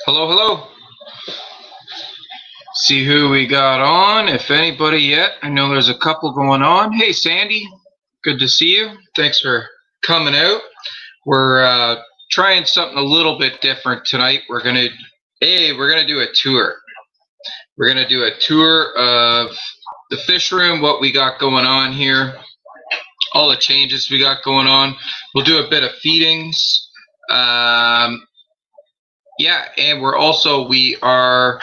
Hello, hello. See who we got on, if anybody yet. I know there's a couple going on. Hey, Sandy. Good to see you. Thanks for coming out. We're trying something a little bit different tonight. We're gonna do a tour. We're gonna do a tour of the fish room, what we got going on here, all the changes we got going on. We'll do a bit of feedings. Yeah, and we are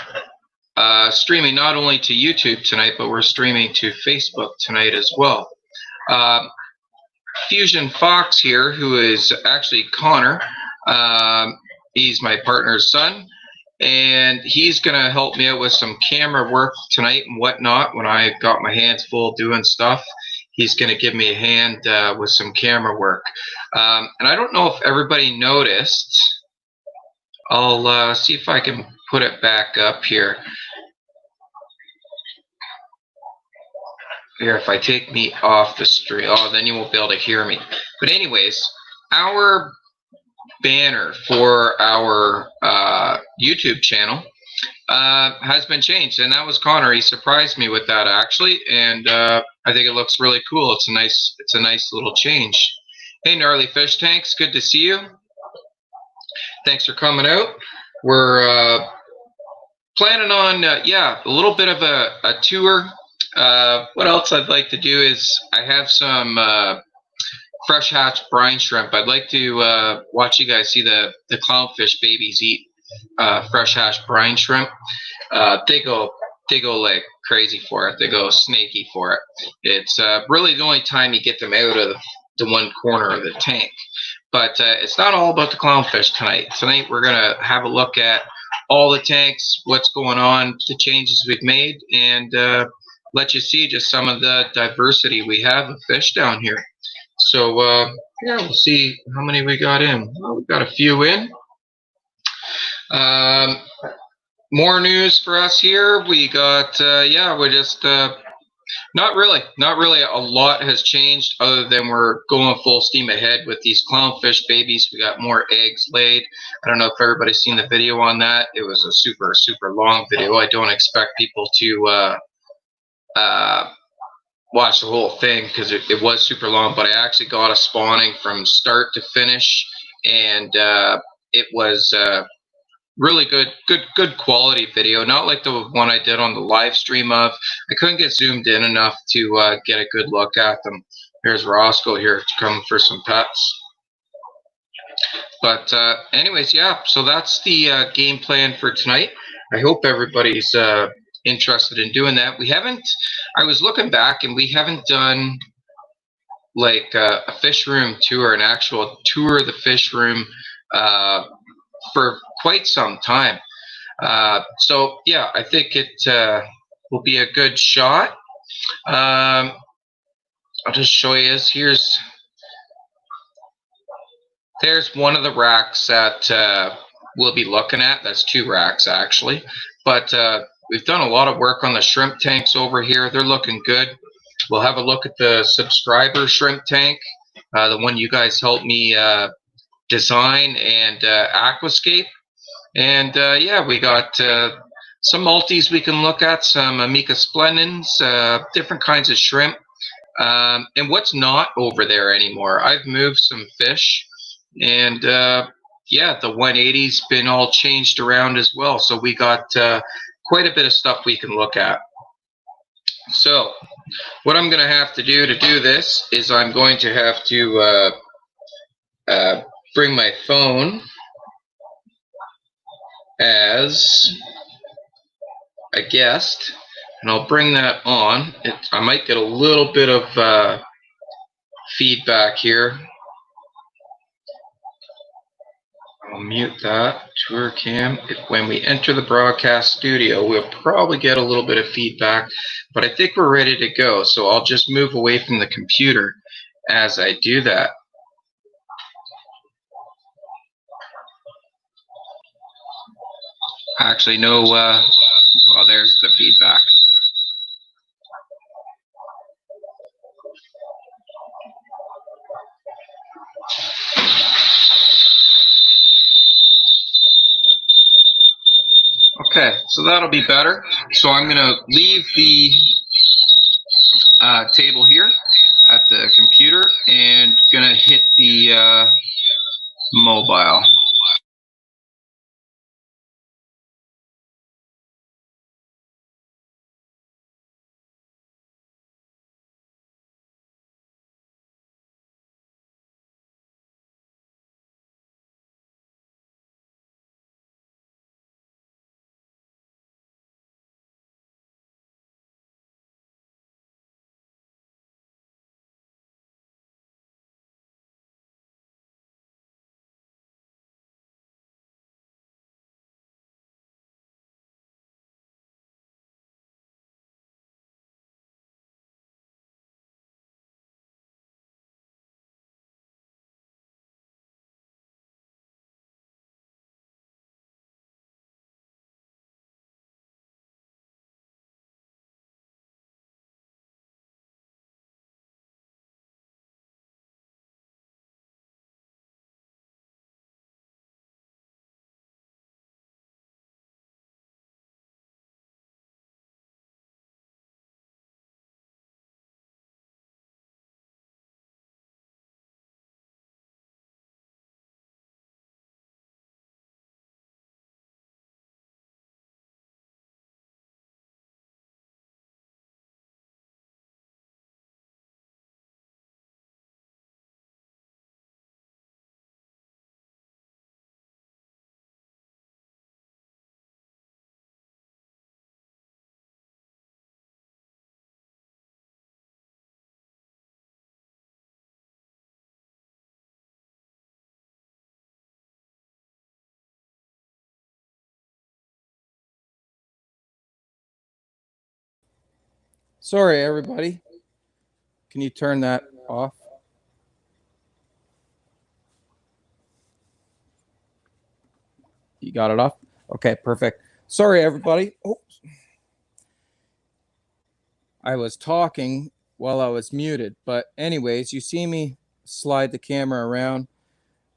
streaming not only to YouTube tonight, but we're streaming to Facebook tonight as well. Fusion Fox here, who is actually Connor. He's my partner's son, and he's going to help me out with some camera work tonight and whatnot. When I got my hands full doing stuff, he's going to give me a hand with some camera work. And I don't know if everybody noticed. I'll see if I can put it back up here. Here, if I take me off the street, then you won't be able to hear me. But anyways, our banner for our YouTube channel has been changed, and that was Connor. He surprised me with that actually, and I think it looks really cool. It's a nice little change. Hey, Gnarly Fish Tanks, good to see you. Thanks for coming out. We're planning on a little bit of a tour. What else I'd like to do is I have some fresh hatch brine shrimp. I'd like to watch you guys see the clownfish babies eat fresh hatch brine shrimp. They go like crazy for it. They go snaky for it. It's really the only time you get them out of the one corner of the tank. But it's not all about the clownfish tonight. Tonight we're gonna have a look at all the tanks, what's going on, the changes we've made, and let you see just some of the diversity we have of fish down here. So yeah, we'll see how many we got in. Well, we've got a few in. More news for us here. We got we're just not really a lot has changed other than we're going full steam ahead with these clownfish babies. We got more eggs laid. I don't know if everybody's seen the video on that. It was a super long video. I don't expect people to watch the whole thing because it was super long, but I actually got a spawning from start to finish, and it was really good quality video, not like the one I did on the live stream of. I couldn't get zoomed in enough to get a good look at them. Here's Roscoe here to come for some pets. But anyways, yeah, so that's the game plan for tonight. I hope everybody's interested in doing that. I was looking back, and we haven't done like a fish room tour, an actual tour of the fish room for quite some time. So yeah, I think it will be a good shot. I'll just show you this. There's one of the racks that we'll be looking at. That's two racks actually, but we've done a lot of work on the shrimp tanks over here. They're looking good. We'll have a look at the subscriber shrimp tank, the one you guys helped me design and aquascape. And yeah, we got some multis we can look at, some Amica splendens, different kinds of shrimp. And what's not over there anymore? I've moved some fish, and yeah, the 180's been all changed around as well. So we got quite a bit of stuff we can look at. So what I'm going to have to do this is I'm going to have to bring my phone as a guest, and I'll bring that on. I might get a little bit of feedback here. I'll mute that tour cam. When we enter the broadcast studio, we'll probably get a little bit of feedback, but I think we're ready to go. So I'll just move away from the computer as I do that. Actually, no, well, there's the feedback. Okay, so that'll be better. So I'm going to leave the table here at the computer and going to hit the mobile. Sorry, everybody. Can you turn that off? You got it off? Okay, perfect. Sorry, everybody. Oh, I was talking while I was muted. But anyways, you see me slide the camera around.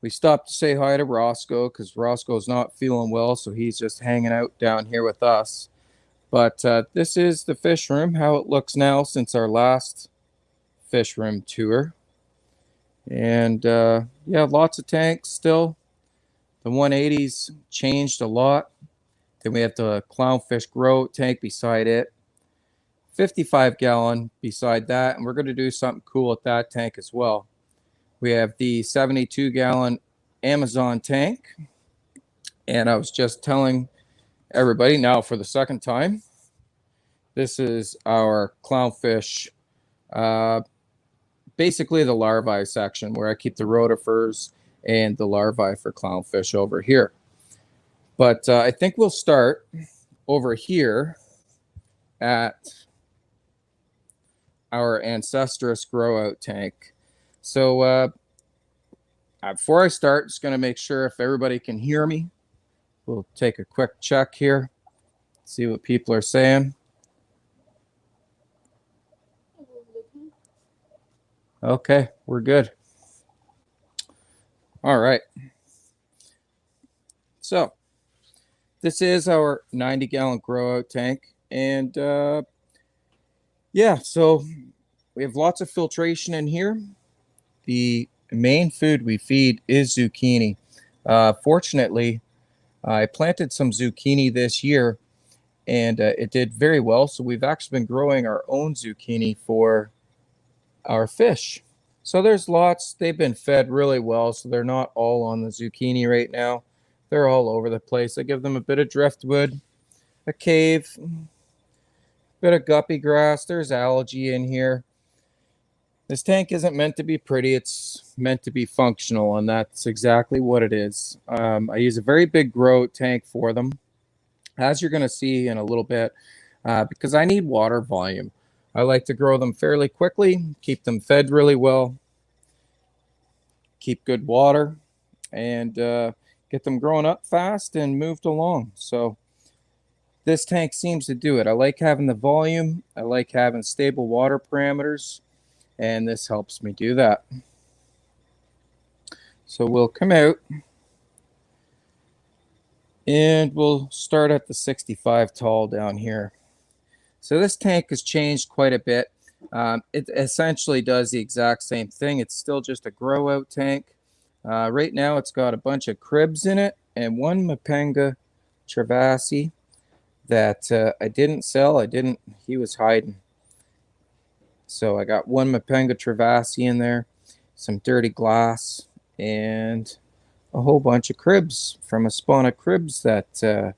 We stopped to say hi to Roscoe because Roscoe's not feeling well, so he's just hanging out down here with us. But this is the fish room, how it looks now since our last fish room tour. And yeah, lots of tanks still. The 180s changed a lot. Then we have the clownfish grow tank beside it. 55-gallon beside that. And we're going to do something cool at that tank as well. We have the 72-gallon Amazon tank. And I was just telling everybody now for the second time, this is our clownfish, basically the larvae section where I keep the rotifers and the larvae for clownfish over here. But I think we'll start over here at our Ancestress grow out tank. So before I start, just going to make sure if everybody can hear me. We'll take a quick check here, see what people are saying. Okay, we're good. All right. So this is our 90-gallon grow out tank. And yeah, so we have lots of filtration in here. The main food we feed is zucchini. Fortunately, I planted some zucchini this year and it did very well. So we've actually been growing our own zucchini for our fish. So there's lots, they've been fed really well. So they're not all on the zucchini right now. They're all over the place. I give them a bit of driftwood, a cave, a bit of guppy grass. There's algae in here. This tank isn't meant to be pretty. It's meant to be functional, and that's exactly what it is. I use a very big grow tank for them, as you're going to see in a little bit, because I need water volume. I like to grow them fairly quickly, keep them fed really well, keep good water, and get them growing up fast and moved along. So this tank seems to do it. I like having the volume. I like having stable water parameters, and this helps me do that. So we'll come out And we'll start at the 65 tall down here. So this tank has changed quite a bit. It essentially does the exact same thing. It's still just a grow out tank. Right now it's got a bunch of cribs in it and one Mapenga Travasi that I didn't sell. He was hiding. So I got one Mapenga Travasi in there, some dirty glass, and a whole bunch of cribs from a spawn of cribs that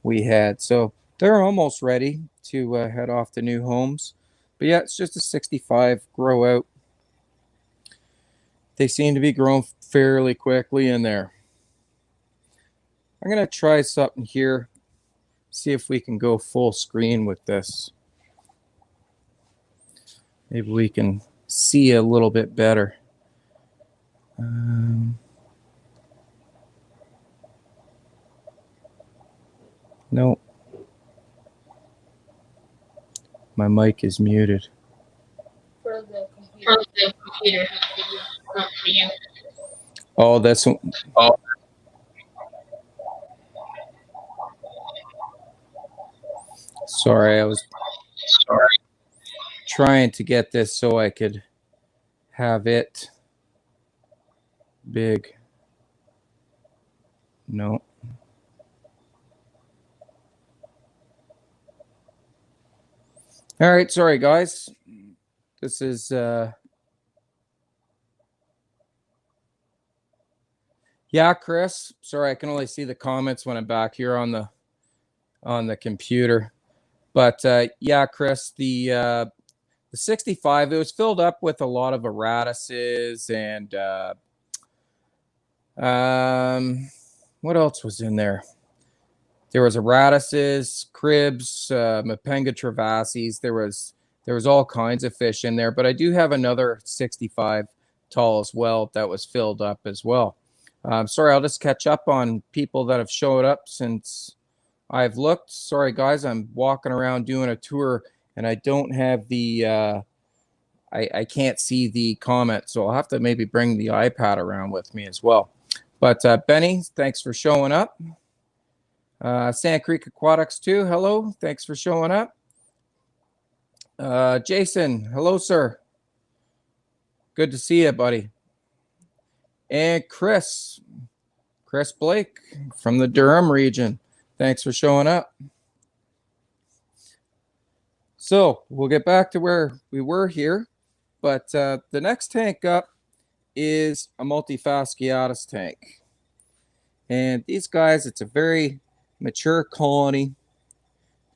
we had. So they're almost ready to head off to new homes. But yeah, it's just a 65 grow out. They seem to be growing fairly quickly in there. I'm going to try something here, see if we can go full screen with this. Maybe we can see a little bit better. No. My mic is muted. For the computer. Not for you. Oh, that's... Oh. Sorry, I was trying to get this so I could have it big. No. All right, sorry guys. This is yeah, Chris. Sorry, I can only see the comments when I'm back here on the computer. But yeah, Chris, the 65, it was filled up with a lot of erratices and what else was in there? There was erratices, cribs, Mapenga Travasis. There was all kinds of fish in there, but I do have another 65 tall as well that was filled up as well. Sorry, I'll just catch up on people that have showed up since I've looked. Sorry, guys, I'm walking around doing a tour, and I don't have the I can't see the comment, so I'll have to maybe bring the iPad around with me as well. But Benny, thanks for showing up. Sand Creek Aquatics too, hello, thanks for showing up. Jason, hello, sir. Good to see you, buddy. And Chris Blake from the Durham region, thanks for showing up. So we'll get back to where we were here, but the next tank up is a multifasciatus tank. And these guys, it's a very mature colony.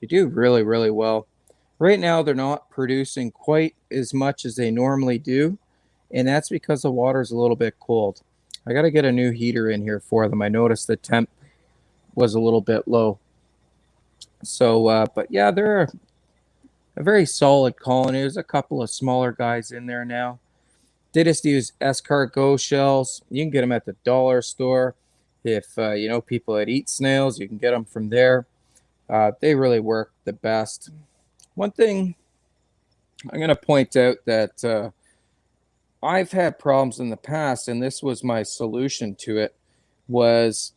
They do really, really well. Right now, they're not producing quite as much as they normally do, and that's because the water is a little bit cold. I got to get a new heater in here for them. I noticed the temp was a little bit low. So, but yeah, they're a very solid colony. There's a couple of smaller guys in there now. They just use escargot shells. You can get them at the dollar store. If you know people that eat snails, you can get them from there. They really work the best. One thing I'm going to point out that I've had problems in the past, and this was my solution to it, was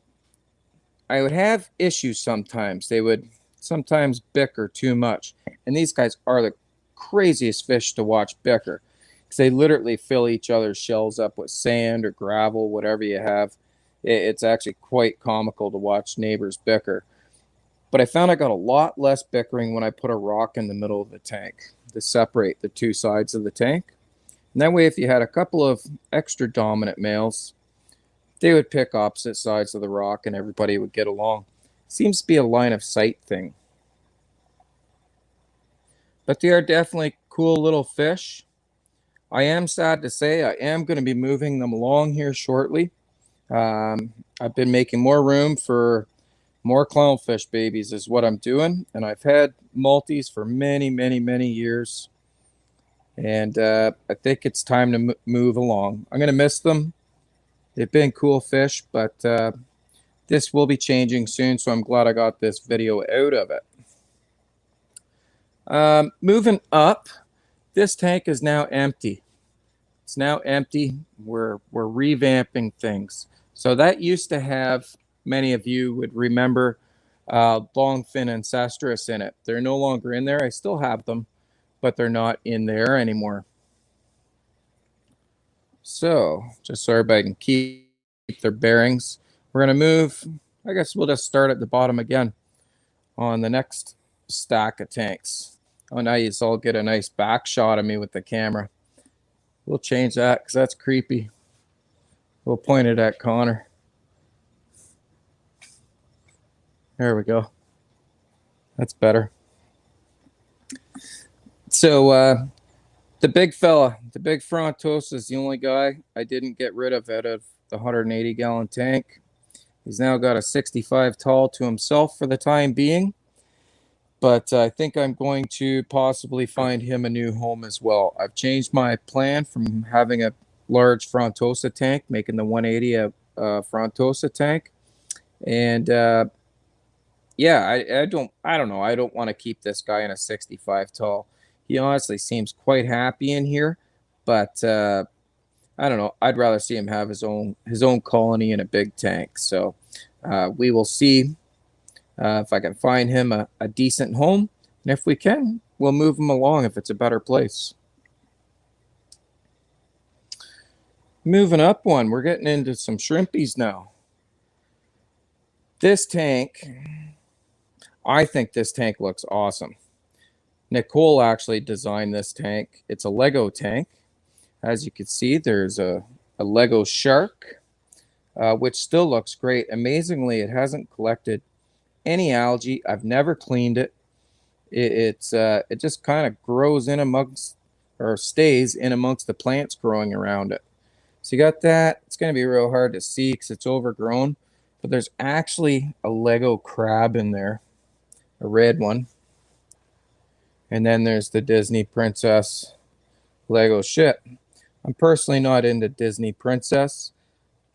I would have issues sometimes. They would sometimes bicker too much. And these guys are the craziest fish to watch bicker, because they literally fill each other's shells up with sand or gravel, whatever you have. It's actually quite comical to watch neighbors bicker. But I found I got a lot less bickering when I put a rock in the middle of the tank to separate the two sides of the tank. And that way, if you had a couple of extra dominant males, they would pick opposite sides of the rock and everybody would get along. Seems to be a line of sight thing. But they are definitely cool little fish. I am sad to say I am going to be moving them along here shortly. I've been making more room for more clownfish babies is what I'm doing. And I've had multis for many, many, many years. And I think it's time to move along. I'm going to miss them. They've been cool fish, but this will be changing soon. So I'm glad I got this video out of it. Moving up, this tank is now empty. It's now empty. We're revamping things. So that used to have many of you would remember longfin ancestris in it. They're no longer in there. I still have them, but they're not in there anymore. So just so everybody can keep their bearings, we're going to move. I guess we'll just start at the bottom again on the next stack of tanks. Oh, now you all get a nice back shot of me with the camera. We'll change that because that's creepy. We'll point it at Connor. There we go. That's better. So the big fella, the big Frontosa is the only guy I didn't get rid of out of the 180-gallon tank. He's now got a 65 tall to himself for the time being. But I think I'm going to possibly find him a new home as well. I've changed my plan from having a large Frontosa tank, making the 180 a Frontosa tank. And yeah, I don't know. I don't want to keep this guy in a 65 tall. He honestly seems quite happy in here, but I don't know. I'd rather see him have his own colony in a big tank. So we will see if I can find him a decent home. And if we can, we'll move him along if it's a better place. Moving up one, we're getting into some shrimpies now. This tank, I think this tank looks awesome. Nicole actually designed this tank. It's a Lego tank. As you can see, there's a Lego shark, which still looks great. Amazingly, it hasn't collected any algae. I've never cleaned it. It just kind of grows in amongst, or stays in amongst the plants growing around it. So you got that. It's going to be real hard to see because it's overgrown. But there's actually a Lego crab in there, a red one. And then there's the Disney Princess Lego ship. I'm personally not into Disney Princess,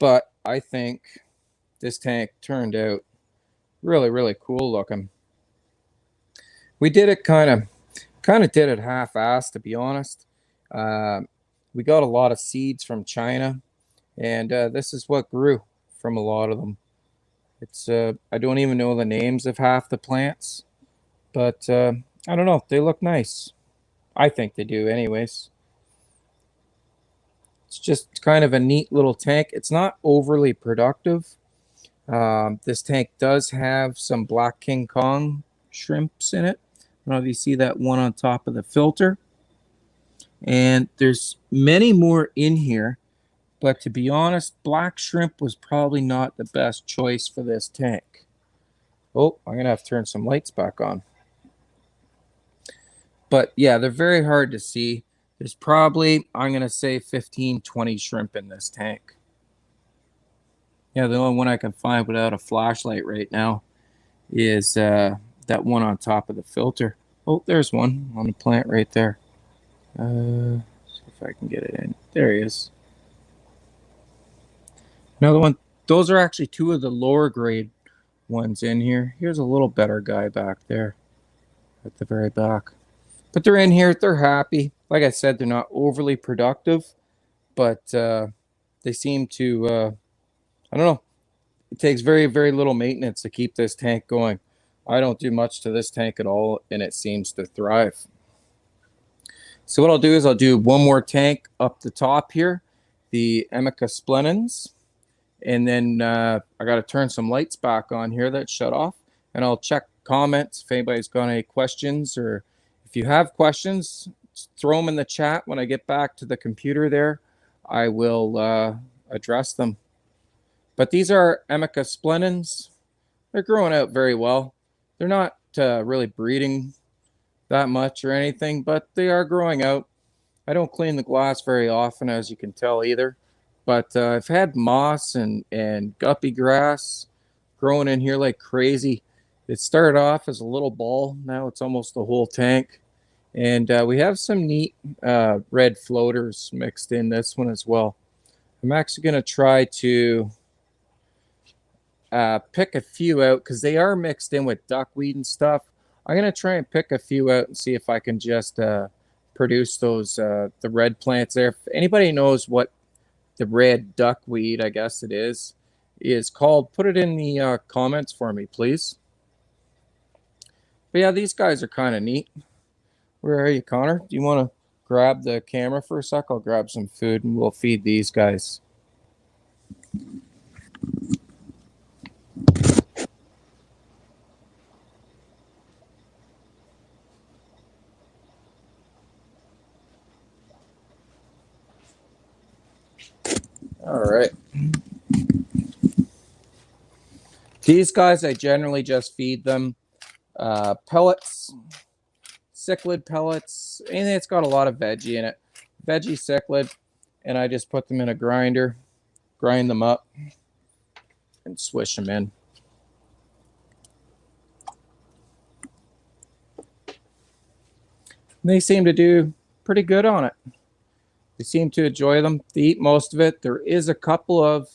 but I think this tank turned out really, really cool looking. We did it kind of did it half-assed, to be honest. We got a lot of seeds from China, and this is what grew from a lot of them. It's I don't even know the names of half the plants, but I don't know. They look nice. I think they do anyways. It's just kind of a neat little tank. It's not overly productive. This tank does have some Black King Kong shrimps in it. I don't know if you see that one on top of the filter. And there's many more in here. But to be honest, black shrimp was probably not the best choice for this tank. Oh, I'm going to have to turn some lights back on. But yeah, they're very hard to see. There's probably, I'm going to say 15, 20 shrimp in this tank. Yeah, the only one I can find without a flashlight right now is that one on top of the filter. Oh, there's one on the plant right there. See if I can get it in. There he is. Another one. Those are actually two of the lower grade ones in here. Here's a little better guy back there at the very back. But they're in here. They're happy. Like I said, they're not overly productive, but they seem to, I don't know. It takes very, very little maintenance to keep this tank going. I don't do much to this tank at all, and it seems to thrive. So what I'll do is I'll do one more tank up the top here, the Emica splendens. And then I got to turn some lights back on here that shut off. And I'll check comments if anybody's got any questions. Or if you have questions, throw them in the chat. When I get back to the computer there, I will address them. But these are Emica splendens. They're growing out very well. They're not really breeding that much or anything, but they are growing out. I don't clean the glass very often, as you can tell either. But I've had moss and guppy grass growing in here like crazy. It started off as a little ball. Now it's almost the whole tank. And we have some neat red floaters mixed in this one as well. I'm actually going to try to pick a few out because they are mixed in with duckweed and stuff. I'm going to try and pick a few out and see if I can just produce those, the red plants there. If anybody knows what the red duckweed, I guess it is, is called. Put it in the comments for me, please. But yeah, these guys are kind of neat. Where are you, Connor? Do you want to grab the camera for a sec? I'll grab some food and we'll feed these guys. All right. These guys, I generally just feed them pellets, cichlid pellets, and it's got a lot of veggie in it. Veggie cichlid, and I just put them in a grinder, grind them up, and swish them in. And they seem to do pretty good on it. They seem to enjoy them. They eat most of it. There is a couple of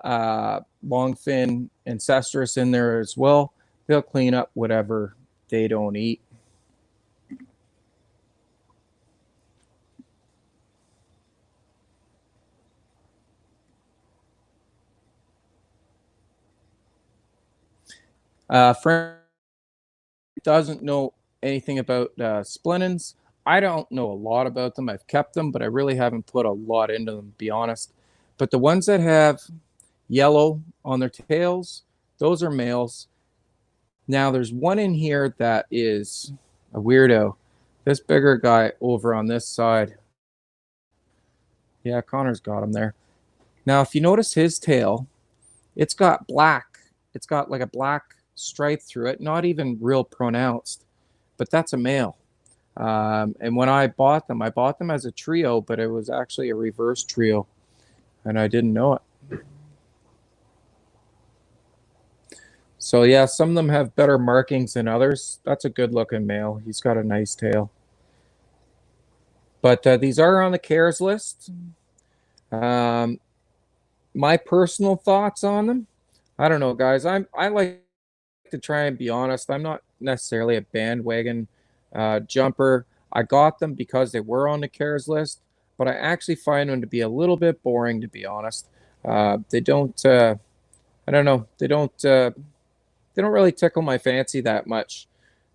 longfin ancestors in there as well. They'll clean up whatever they don't eat. Frank doesn't know anything about splinins. I don't know a lot about them. I've kept them, but I really haven't put a lot into them, to be honest. But the ones that have yellow on their tails, those are males. Now there's one in here that is a weirdo. This bigger guy over on this side. Yeah, Connor's got him there. Now, if you notice his tail, it's got black. It's got like a black stripe through it, not even real pronounced, but that's a male. And when I bought them as a trio, but it was actually a reverse trio, and I didn't know it. So yeah, some of them have better markings than others. That's a good looking male. He's got a nice tail. But these are on the cares list. My personal thoughts on them, I don't know, guys. I like to try and be honest. I'm not necessarily a bandwagon jumper. I got them because they were on the cares list, but I actually find them to be a little bit boring, to be honest. They don't. I don't know. They don't really tickle my fancy that much.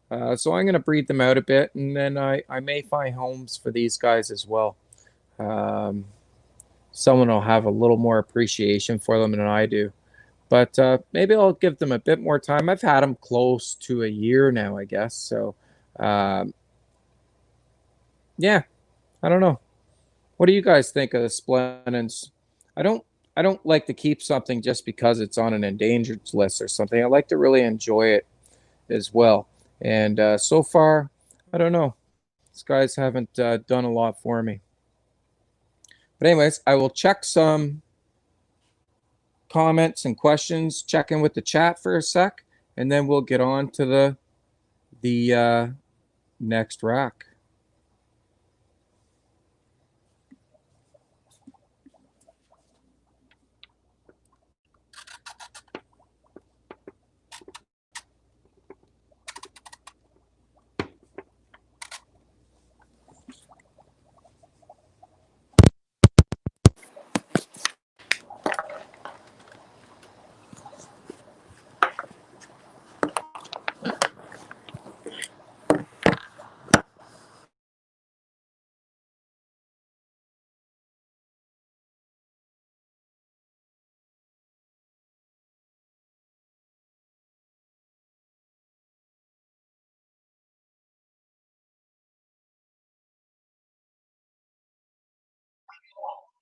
So I'm going to breed them out a bit, and then I may find homes for these guys as well. Someone will have a little more appreciation for them than I do. But maybe I'll give them a bit more time. I've had them close to a year now, I guess. So, yeah, I don't know. What do you guys think of the splinins? I don't like to keep something just because it's on an endangered list or something. I like to really enjoy it as well. And so far, I don't know. These guys haven't done a lot for me. But anyways, I will check some comments and questions, check in with the chat for a sec, and then we'll get on to the next rack.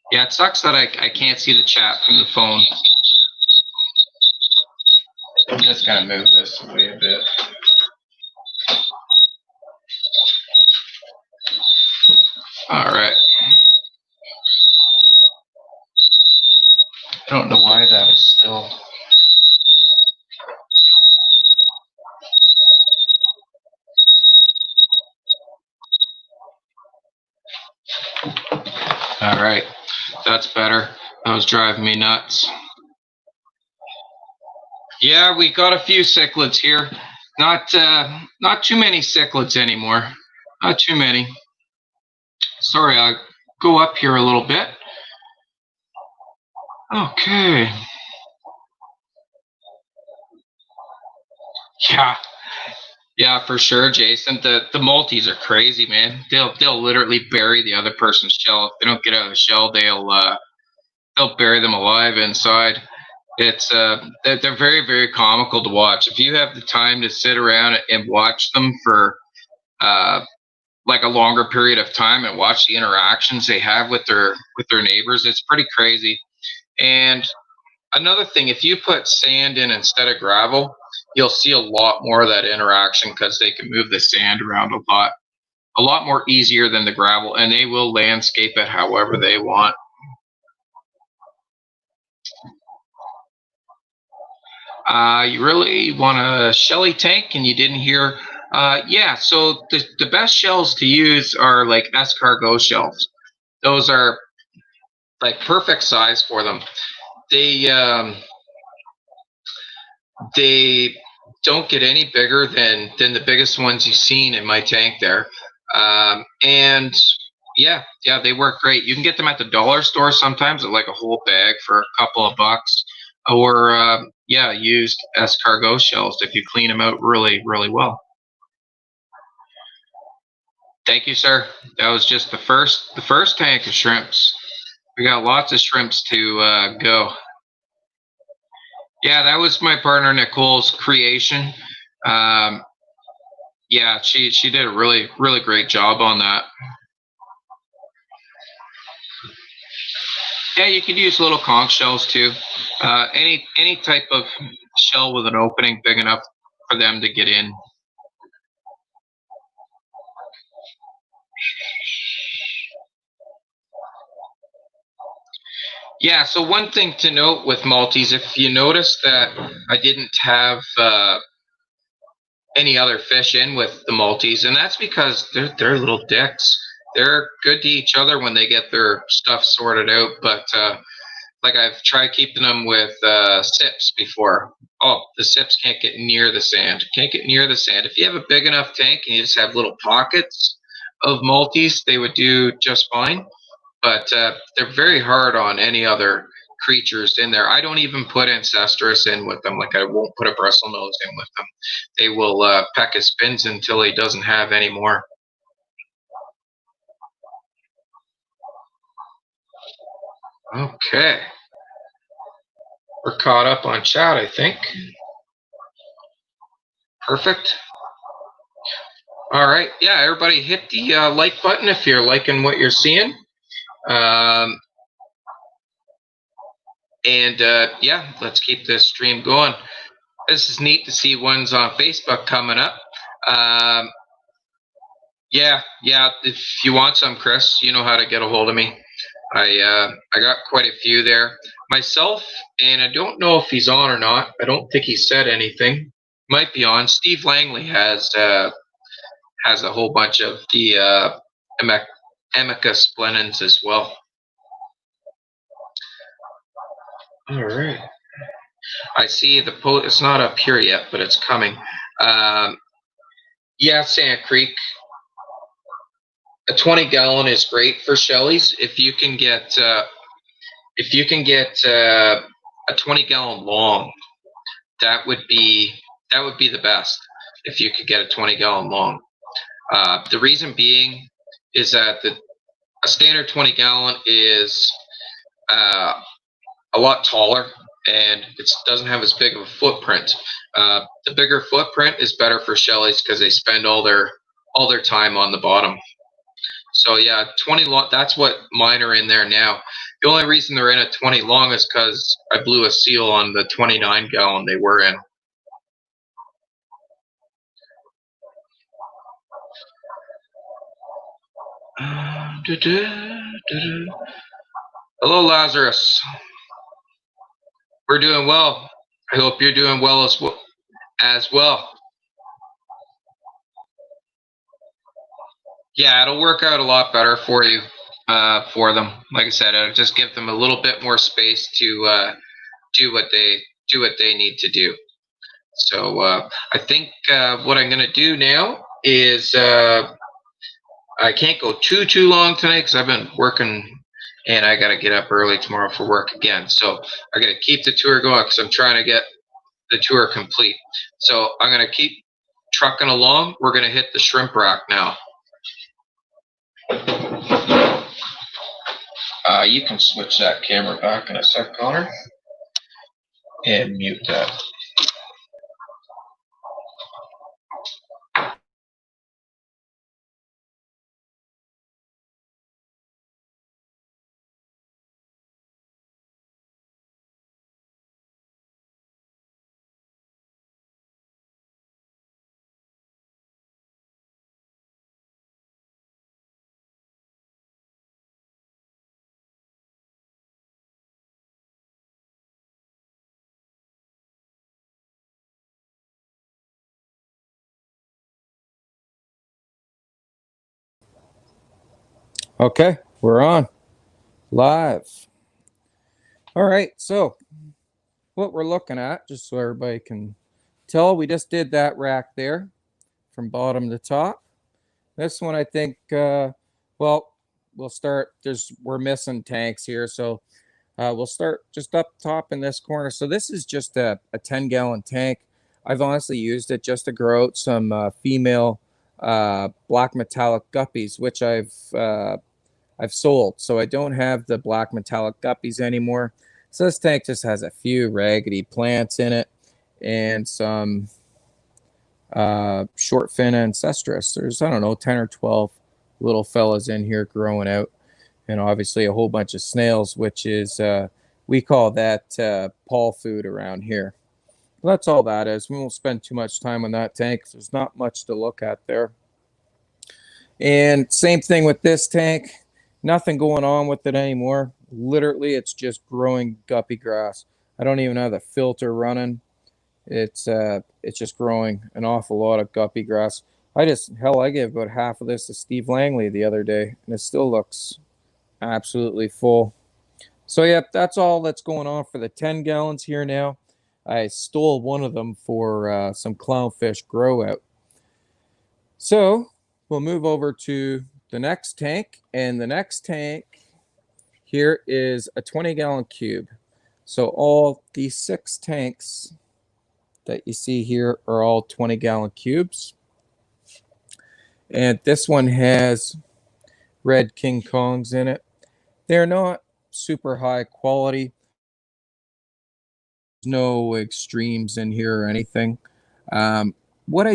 Yeah, it sucks that I can't see the chat from the phone. I'm just going to move this away a bit. All right. I don't know why that was still. All right. That's better. That was driving me nuts. Yeah, we got a few cichlids here. Not too many cichlids anymore. Not too many. Sorry, I'll go up here a little bit. Okay. Yeah, yeah, for sure, Jason. The multis are crazy, man. They'll literally bury the other person's shell. If they don't get out of the shell, they'll bury them alive inside. It's they're very very comical to watch. If you have the time to sit around and watch them for uh like a longer period of time and watch the interactions they have with their neighbors, it's pretty crazy. And another thing, if you put sand in instead of gravel, you'll see a lot more of that interaction because they can move the sand around a lot more easier than the gravel, and they will landscape it however they want. You really want a shelly tank and you didn't hear. Yeah, so the best shells to use are like escargot shells. Those are like perfect size for them. They they don't get any bigger than the biggest ones you've seen in my tank there. And yeah, they work great. You can get them at the dollar store sometimes at like a whole bag for a couple of bucks, or yeah, used escargot shells if you clean them out really really well. Thank you, sir. That was just the first tank of shrimps. We got lots of shrimps to go. Yeah, that was my partner Nicole's creation. Um, yeah, she did a really really great job on that. Yeah, you could use little conch shells too. Any type of shell with an opening big enough for them to get in. Yeah, so one thing to note with multis, if you notice that I didn't have any other fish in with the multis, and that's because they're little dicks. They're good to each other when they get their stuff sorted out, but like I've tried keeping them with sips before. Oh, the sips can't get near the sand. Can't get near the sand. If you have a big enough tank and you just have little pockets of multis, they would do just fine. But they're very hard on any other creatures in there. I don't even put Ancestris in with them. Like I won't put a bristlenose in with them. They will peck his fins until he doesn't have any more. Okay. We're caught up on chat, I think. Perfect. All right. Yeah, everybody hit the like button if you're liking what you're seeing. And yeah, let's keep this stream going. This is neat to see ones on Facebook coming up. Yeah. If you want some, Chris, you know how to get a hold of me. I got quite a few there myself, and I don't know if he's on or not. I don't think he said anything. Might be on. Steve Langley has a whole bunch of the Emica splenens as well. All right. I see the post. It's not up here yet, but it's coming. Yeah, Sand Creek. A 20-gallon is great for shellies. If you can get a 20-gallon long, that would be the best. If you could get a 20-gallon long. The reason being is that a standard 20-gallon is a lot taller and it doesn't have as big of a footprint. The bigger footprint is better for shellies because they spend all their time on the bottom. So yeah, 20 long. That's what mine are in there now. The only reason they're in a 20 long is because I blew a seal on the 29-gallon they were in. Hello, Lazarus. We're doing well. I hope you're doing well as well. Yeah, it'll work out a lot better for you, for them. Like I said, it'll just give them a little bit more space to do what they need to do. So I think what I'm gonna do now is I can't go too long tonight because I've been working and I got to get up early tomorrow for work again. So I got to keep the tour going because I'm trying to get the two are complete. So I'm going to keep trucking along. We're going to hit the shrimp rack now. You can switch that camera back in a sec, Connor, and mute that. Okay, we're on live. All right, so what we're looking at, just so everybody can tell, we just did that rack there from bottom to top. This one, I think, well, we'll start. We're missing tanks here, so we'll start just up top in this corner. So this is just a 10-gallon tank. I've honestly used it just to grow out some female black metallic guppies, which I've sold. So I don't have the black metallic guppies anymore. So this tank just has a few raggedy plants in it and some short fin ancestris. There's, I don't know, 10 or 12 little fellas in here growing out. And obviously a whole bunch of snails, which is, we call that pawl food around here. Well, that's all that is. We won't spend too much time on that tank. There's not much to look at there. And same thing with this tank. Nothing going on with it anymore. Literally, it's just growing guppy grass. I don't even have the filter running. It's just growing an awful lot of guppy grass. I gave about half of this to Steve Langley the other day, and it still looks absolutely full. So yeah, that's all that's going on for the 10 gallons here now. I stole one of them for some clownfish grow out. So we'll move over to the next tank, and the next tank here is a 20-gallon cube. So all these 6 tanks that you see here are all 20-gallon cubes. And this one has red King Kongs in it. They're not super high quality. There's no extremes in here or anything. What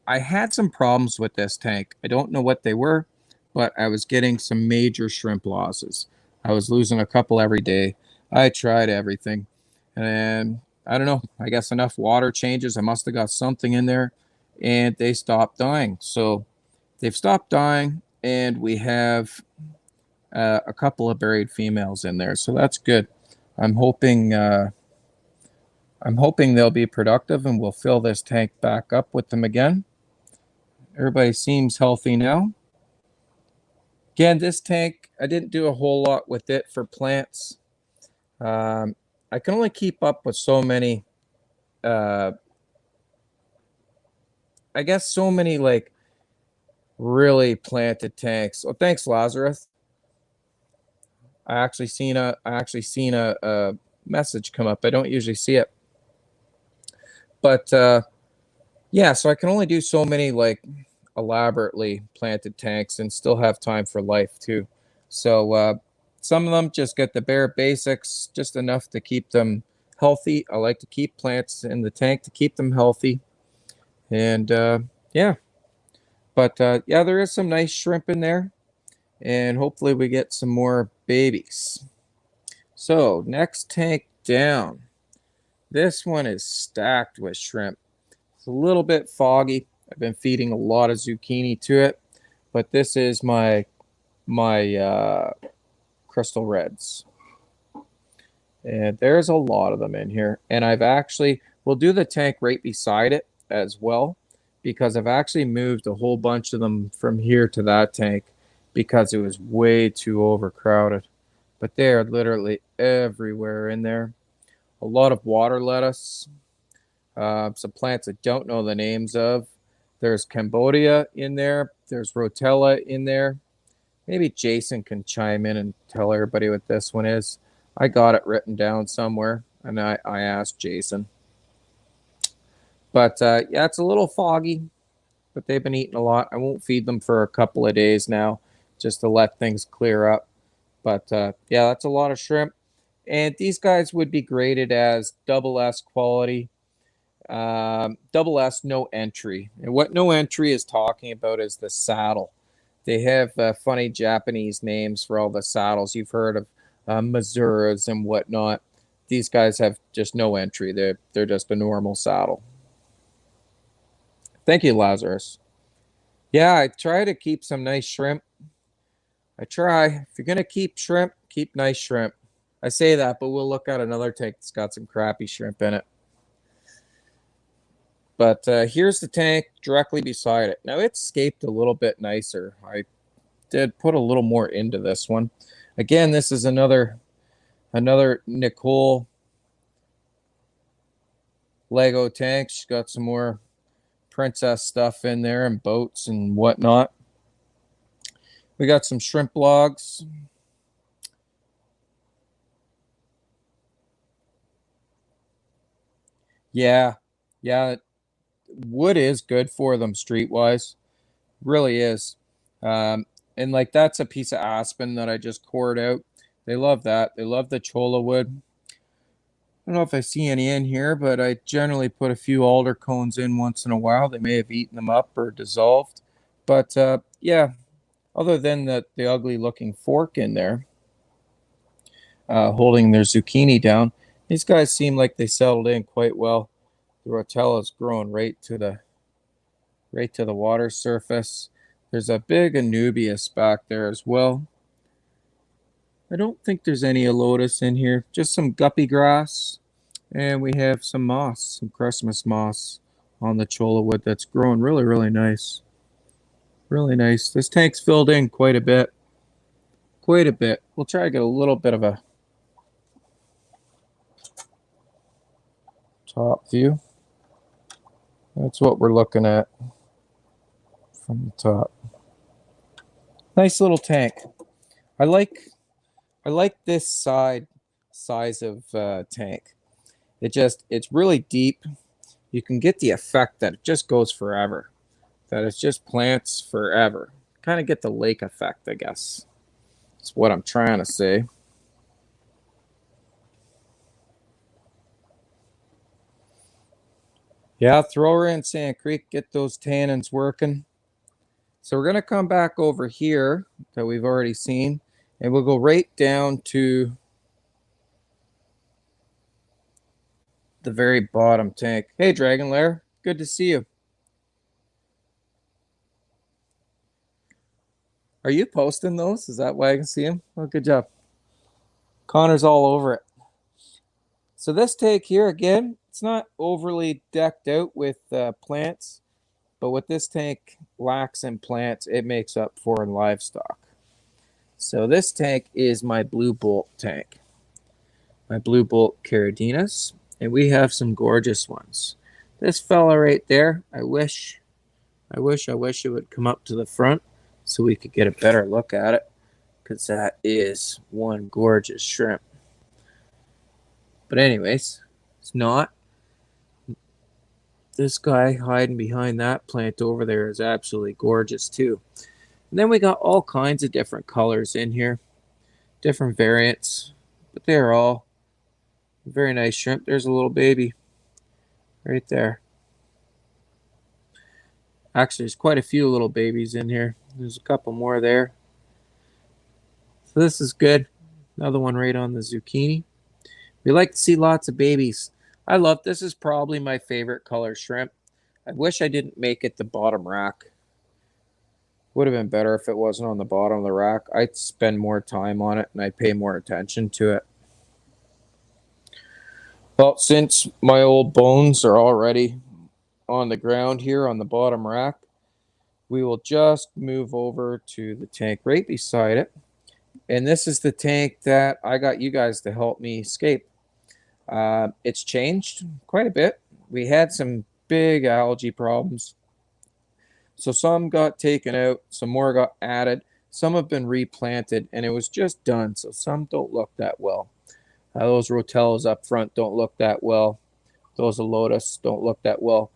I had some problems with this tank. I don't know what they were, but I was getting some major shrimp losses. I was losing a couple every day. I tried everything, and I don't know. I guess enough water changes. I must have got something in there, and they stopped dying. So they've stopped dying, and we have a couple of buried females in there. So that's good. I'm hoping they'll be productive, and we'll fill this tank back up with them again. Everybody seems healthy now. Again, this tank, I didn't do a whole lot with it for plants. I can only keep up with so many, I guess so many like really planted tanks. Oh, thanks, Lazarus. I actually seen a message come up. I don't usually see it. But yeah, so I can only do so many like elaborately planted tanks and still have time for life too. So some of them just get the bare basics, just enough to keep them healthy. I like to keep plants in the tank to keep them healthy. And yeah, but yeah, there is some nice shrimp in there, and hopefully we get some more babies. So next tank down. This one is stacked with shrimp. It's a little bit foggy. I've been feeding a lot of zucchini to it, but this is my crystal reds. And there's a lot of them in here. And we'll do the tank right beside it as well, because I've actually moved a whole bunch of them from here to that tank because it was way too overcrowded. But they're literally everywhere in there. A lot of water lettuce, some plants I don't know the names of. There's Cambodia in there. There's Rotella in there. Maybe Jason can chime in and tell everybody what this one is. I got it written down somewhere, and I asked Jason. But yeah, it's a little foggy, but they've been eating a lot. I won't feed them for a couple of days now just to let things clear up. But yeah, that's a lot of shrimp. And these guys would be graded as double S quality. Double S, no entry. And what no entry is talking about is the saddle. They have funny Japanese names for all the saddles. You've heard of Mazuras and whatnot. These guys have just no entry. They're just a normal saddle. Thank you, Lazarus. Yeah, I try to keep some nice shrimp. I try. If you're gonna keep shrimp, keep nice shrimp. I say that, but we'll look at another tank that's got some crappy shrimp in it. But here's the tank directly beside it. Now it's scaped a little bit nicer. I did put a little more into this one. Again, this is another Nicole Lego tank. She's got some more princess stuff in there and boats and whatnot. We got some shrimp logs. Yeah, wood is good for them streetwise. Really is. And like that's a piece of aspen that I just cored out. They love that. They love the cholla wood. I don't know if I see any in here, but I generally put a few alder cones in once in a while. They may have eaten them up or dissolved. But yeah, other than the ugly looking fork in there, holding their zucchini down, these guys seem like they settled in quite well. The rotella's growing right to the water surface. There's a big anubias back there as well. I don't think there's any alotus in here, just some guppy grass. And we have some moss, some Christmas moss on the cholla wood that's growing really, really nice. Really nice. This tank's filled in quite a bit. Quite a bit. We'll try to get a little bit of a top view. That's what we're looking at from the top. Nice little tank. I like this size of tank. It's really deep. You can get the effect that it just goes forever. That it's just plants forever. Kind of get the lake effect, I guess. That's what I'm trying to say. Yeah, throw her in Sand Creek, get those tannins working. So we're going to come back over here that we've already seen, and we'll go right down to the very bottom tank. Hey, Dragon Lair, good to see you. Are you posting those? Is that why I can see them? Oh, good job. Connor's all over it. So this tank here, again, it's not overly decked out with plants, but what this tank lacks in plants, it makes up for in livestock. So this tank is my Blue Bolt tank. My Blue Bolt Caridinus, and we have some gorgeous ones. This fella right there, I wish it would come up to the front so we could get a better look at it, because that is one gorgeous shrimp. But anyways, it's not. This guy hiding behind that plant over there is absolutely gorgeous too. And then we got all kinds of different colors in here, different variants, but they're all very nice shrimp. There's a little baby right there. Actually, there's quite a few little babies in here. There's a couple more there. So this is good. Another one right on the zucchini. We like to see lots of babies. I love this. Is probably my favorite color shrimp. I wish I didn't make it the bottom rack. Would have been better if it wasn't on the bottom of the rack. I'd spend more time on it and I'd pay more attention to it. Well, since my old bones are already on the ground here on the bottom rack, we will just move over to the tank right beside it. And this is the tank that I got you guys to help me escape. It's changed quite a bit. We had some big algae problems. So some got taken out, some more got added, some have been replanted, and it was just done. So some don't look that well. Those rotellas up front don't look that well. Those alotus don't look that well.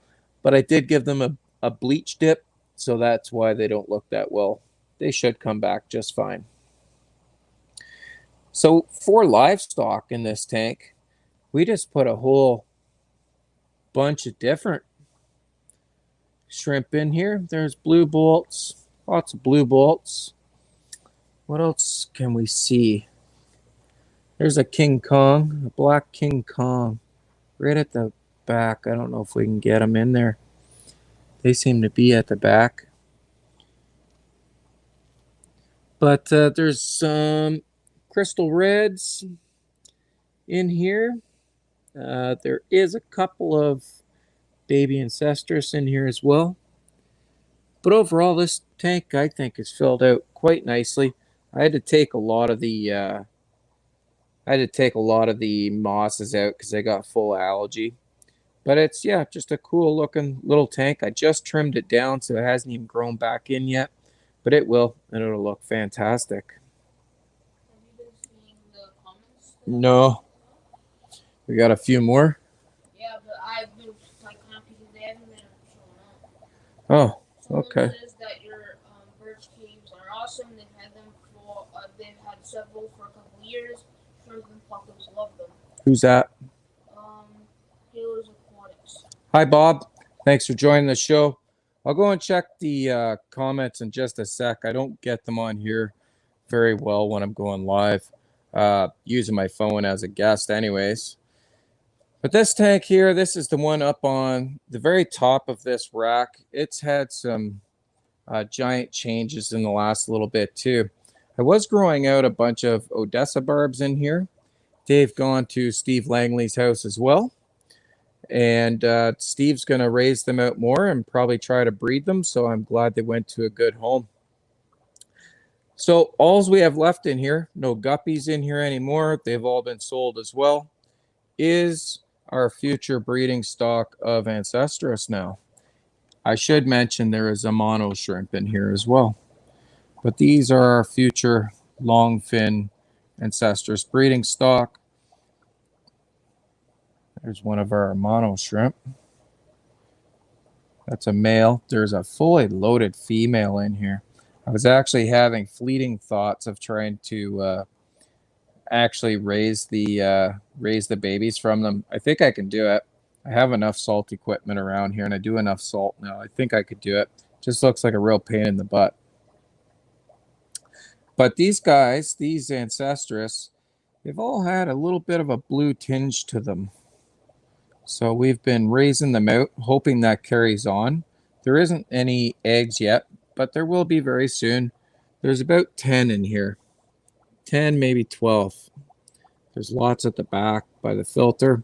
but I did give them a bleach dip, so that's why they don't look that well. They should come back just fine. So for livestock in this tank, we just put a whole bunch of different shrimp in here. There's blue bolts, lots of blue bolts. What else can we see? There's a King Kong, a black King Kong, right at the back. I don't know if we can get them in there. They seem to be at the back. But there's some crystal reds in here. There is a couple of baby ancestress in here as well. But overall, this tank, I think, is filled out quite nicely. I had to take a lot of the mosses out because they got full of algae. But it's, yeah, just a cool looking little tank. I just trimmed it down, so it hasn't even grown back in yet. But it will, and it'll look fantastic. Have you been seeing the comments? No. We got a few more. Yeah, but I've been like because they haven't been showing up. Oh, Someone okay. says that your birch caves are awesome. They've had them for they've had several for a couple years. Shrimp and puckers love them. Who's that? Taylor's Aquatics. Hi, Bob. Thanks for joining the show. I'll go and check the comments in just a sec. I don't get them on here very well when I'm going live, using my phone as a guest anyways. But this tank here, this is the one up on the very top of this rack. It's had some giant changes in the last little bit too. I was growing out a bunch of Odessa barbs in here. They've gone to Steve Langley's house as well. And Steve's going to raise them out more and probably try to breed them. So I'm glad they went to a good home. So all we have left in here, no guppies in here anymore. They've all been sold as well, is our future breeding stock of Ancestress now. I should mention there is a mono shrimp in here as well. But these are our future longfin Ancestress breeding stock. There's one of our mono shrimp. That's a male. There's a fully loaded female in here. I was actually having fleeting thoughts of trying to actually raise the babies from them. I think I can do it. I have enough salt equipment around here, and I do enough salt now. I think I could do it. Just looks like a real pain in the butt. But these guys, these Ancestress, they've all had a little bit of a blue tinge to them. So we've been raising them out, hoping that carries on. There isn't any eggs yet, but there will be very soon. There's about 10 in here. 10, maybe 12. There's lots at the back by the filter.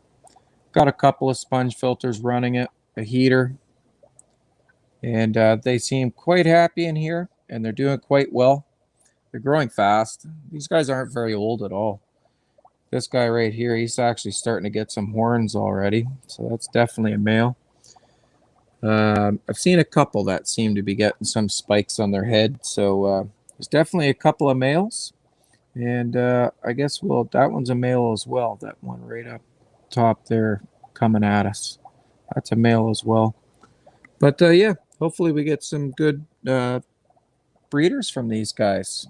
Got a couple of sponge filters running it, a heater. And they seem quite happy in here, and they're doing quite well. They're growing fast. These guys aren't very old at all. This guy right here, he's actually starting to get some horns already. So that's definitely a male. I've seen a couple that seem to be getting some spikes on their head. So there's definitely a couple of males. And I guess, well, that one's a male as well. That one right up top there coming at us. That's a male as well. But yeah, hopefully we get some good breeders from these guys.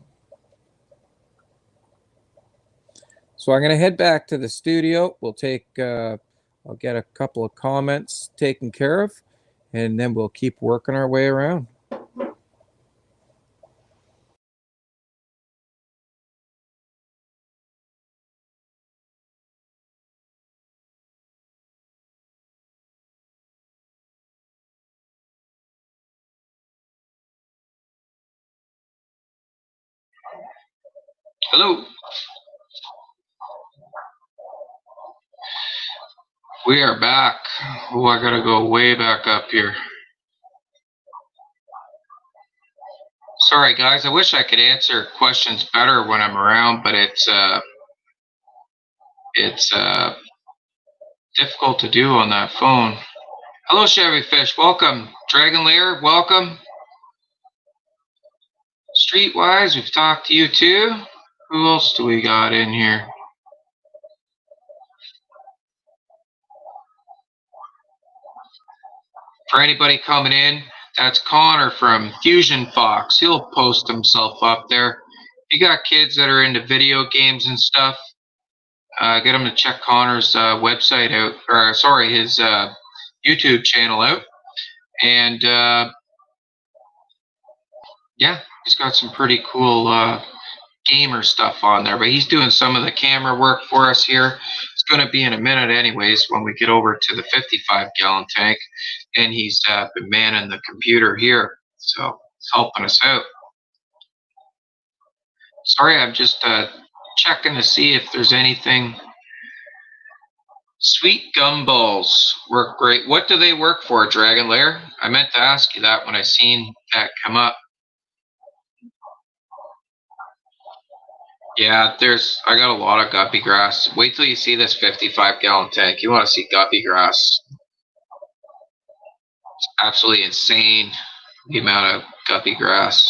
So I'm going to head back to the studio. We'll take, I'll get a couple of comments taken care of, and then we'll keep working our way around. Hello. We are back. Oh, I gotta go way back up here. Sorry, guys. I wish I could answer questions better when I'm around, but it's difficult to do on that phone. Hello, Chevy Fish. Welcome. Dragon Lair, welcome. Streetwise, we've talked to you too. Who else do we got in here? For anybody coming in, that's Connor from Fusion Fox. He'll post himself up there. You got kids that are into video games and stuff, get them to check Connor's website out, or sorry, his YouTube channel out. And yeah, he's got some pretty cool gamer stuff on there, but he's doing some of the camera work for us here. It's going to be in a minute anyways when we get over to the 55-gallon tank, and he's been manning the computer here, so it's helping us out. Sorry, I'm just checking to see if there's anything. Sweet gumballs work great. What do they work for, Dragon Lair? I meant to ask you that when I seen that come up. Yeah, I got a lot of guppy grass. Wait till you see this 55-gallon tank. You want to see guppy grass. It's absolutely insane, the amount of guppy grass.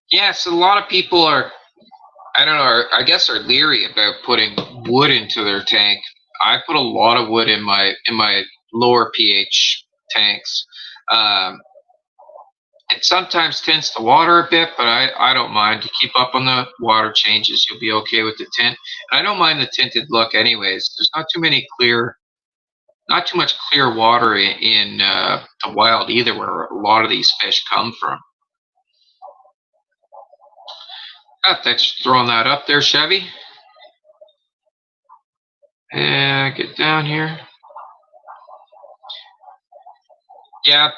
Yeah, so a lot of people are, I don't know, I guess are leery about putting wood into their tank. I put a lot of wood in my lower pH tanks. It sometimes tints the water a bit, but I don't mind. To keep up on the water changes, you'll be okay with the tint. And I don't mind the tinted look anyways. There's not too much clear water in the wild either, where a lot of these fish come from. Thanks for throwing that up there, Chevy. And get down here. Yeah,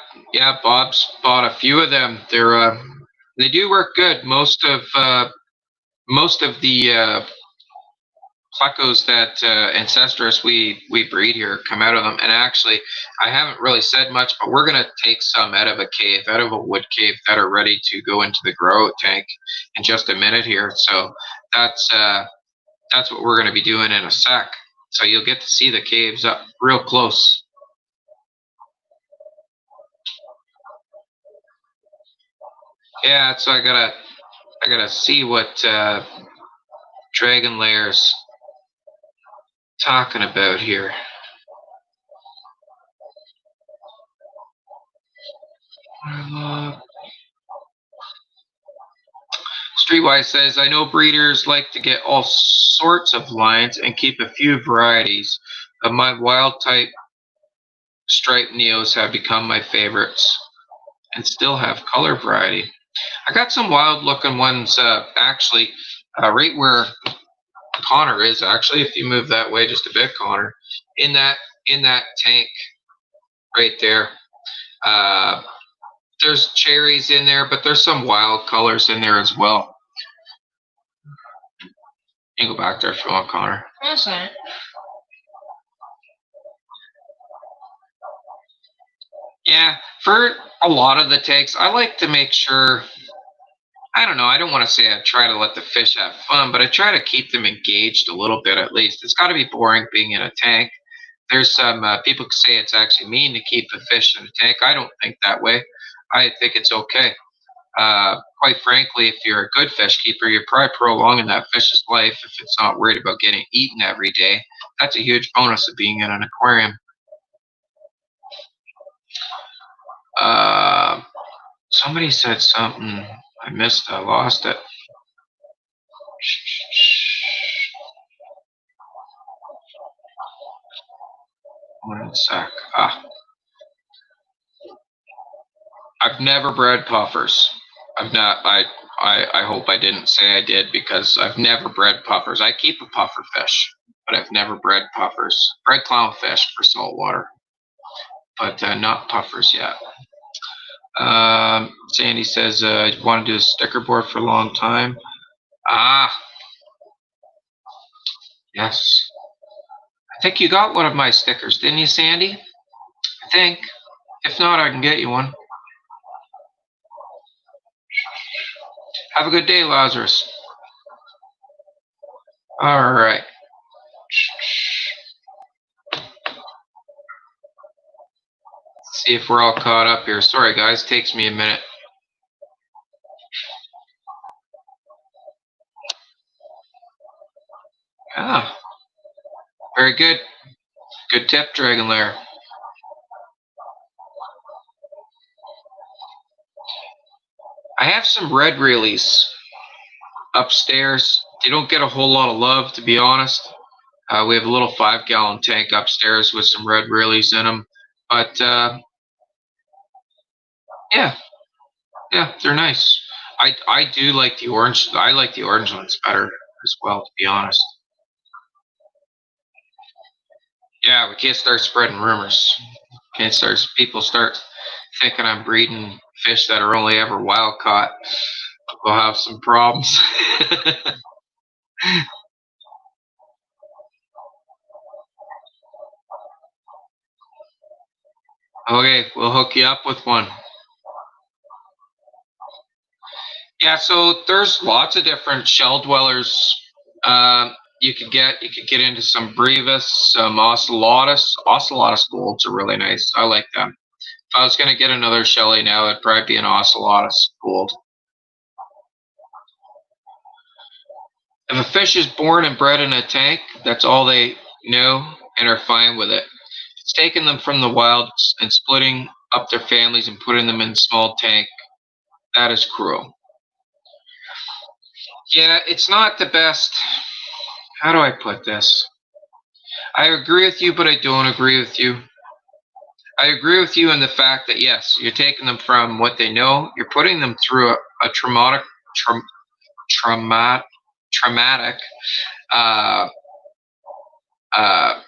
Bob's bought a few of them. They do work good. Most of the plecos that Ancestris we breed here come out of them. And actually, I haven't really said much, but we're gonna take some out of a wood cave that are ready to go into the grow tank in just a minute here. So that's what we're gonna be doing in a sec. So you'll get to see the caves up real close. Yeah, so I gotta see what Dragon Lair's talking about here. Streetwise says, I know breeders like to get all sorts of lines and keep a few varieties, but my wild type striped neos have become my favorites and still have color variety. I got some wild looking ones actually right where Connor is, actually, if you move that way just a bit, Connor, in that tank right there. There's cherries in there, but there's some wild colors in there as well. You can go back there if you want, Connor. That's fine. Yeah, for a lot of the tanks, I like to make sure, I don't know, I don't want to say I try to let the fish have fun, but I try to keep them engaged a little bit at least. It's got to be boring being in a tank. There's some people say it's actually mean to keep the fish in a tank. I don't think that way. I think it's okay. Quite frankly, if you're a good fish keeper, you're probably prolonging that fish's life if it's not worried about getting eaten every day. That's a huge bonus of being in an aquarium. Somebody said something. I missed it. I lost it. One sec. I've never bred puffers. I've not. I hope I didn't say I did, because I've never bred puffers. I keep a puffer fish, but I've never bred puffers. Bred clownfish for saltwater, but not puffers yet. Sandy says, I want to do a sticker board for a long time. Yes. I think you got one of my stickers, didn't you, Sandy? I think. If not, I can get you one. Have a good day, Lazarus. All right. See if we're all caught up here. Sorry, guys. Takes me a minute. Very good. Good tip, Dragon Lair. I have some red reelies upstairs. They don't get a whole lot of love, to be honest. We have a little 5-gallon tank upstairs with some red reelies in them. But yeah, they're nice. I do like the orange. I like the orange ones better as well, to be honest. Yeah, we can't start spreading rumors. Can't start. People start thinking I'm breeding fish that are only ever wild caught. We'll have some problems. Okay, we'll hook you up with one. Yeah, so there's lots of different shell dwellers. You could get into some brevis, some ocelotus. Ocelotus golds are really nice. I like them. If I was gonna get another shelly now, it'd probably be an ocelotus gold. If a fish is born and bred in a tank, that's all they know and are fine with it. It's taking them from the wild and splitting up their families and putting them in a small tank. That is cruel. Yeah, it's not the best. How do I put this? I agree with you, but I don't agree with you. I agree with you in the fact that yes, you're taking them from what they know. You're putting them through a traumatic uh, uh,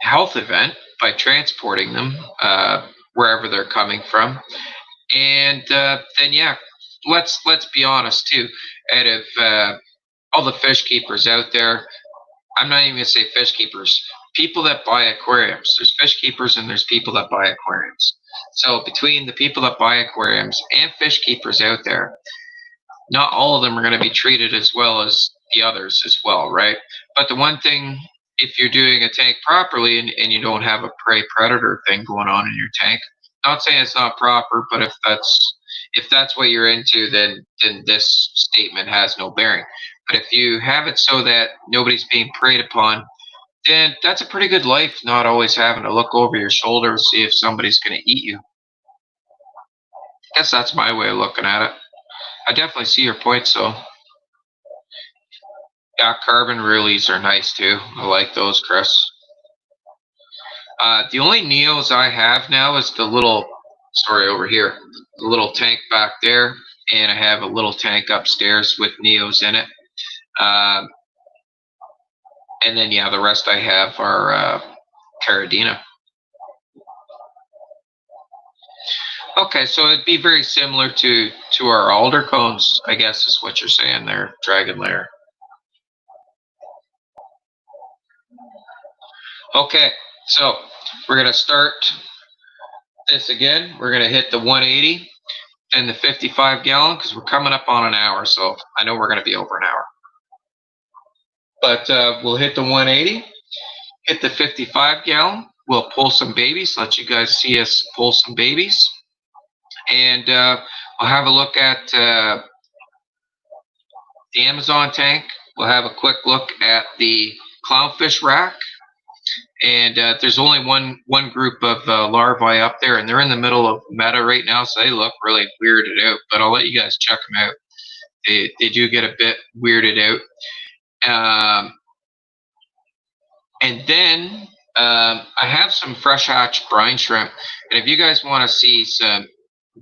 health event by transporting them wherever they're coming from, and then yeah, let's be honest too. Out of all the fish keepers out there, I'm not even gonna say fish keepers. People that buy aquariums. There's fish keepers and there's people that buy aquariums. So between the people that buy aquariums and fish keepers out there, not all of them are going to be treated as well as the others as well, right? But the one thing, if you're doing a tank properly and you don't have a prey predator thing going on in your tank, not saying it's not proper, but if that's what you're into, then this statement has no bearing. But if you have it so that nobody's being preyed upon, then that's a pretty good life, not always having to look over your shoulder to see if somebody's going to eat you. I guess that's my way of looking at it. I definitely see your points, though. Yeah, carbon reelies are nice too. I like those, Chris. The only Neos I have now is the little, sorry, over here, the little tank back there, and I have a little tank upstairs with Neos in it. And then, yeah, the rest I have are Caradina. Okay, so it'd be very similar to our alder cones, I guess is what you're saying there, Dragon Lair. Okay, so we're gonna start this again. We're gonna hit the 180 and the 55 gallon because we're coming up on an hour, so I know we're gonna be over an hour. But we'll hit the 180, hit the 55 gallon. We'll pull some babies, let you guys see us pull some babies, and we'll have a look at the Amazon tank. We'll have a quick look at the clownfish rack. And there's only one group of larvae up there, and they're in the middle of meta right now, so they look really weirded out. But I'll let you guys check them out. They do get a bit weirded out. And then I have some fresh hatch brine shrimp, and if you guys want to see some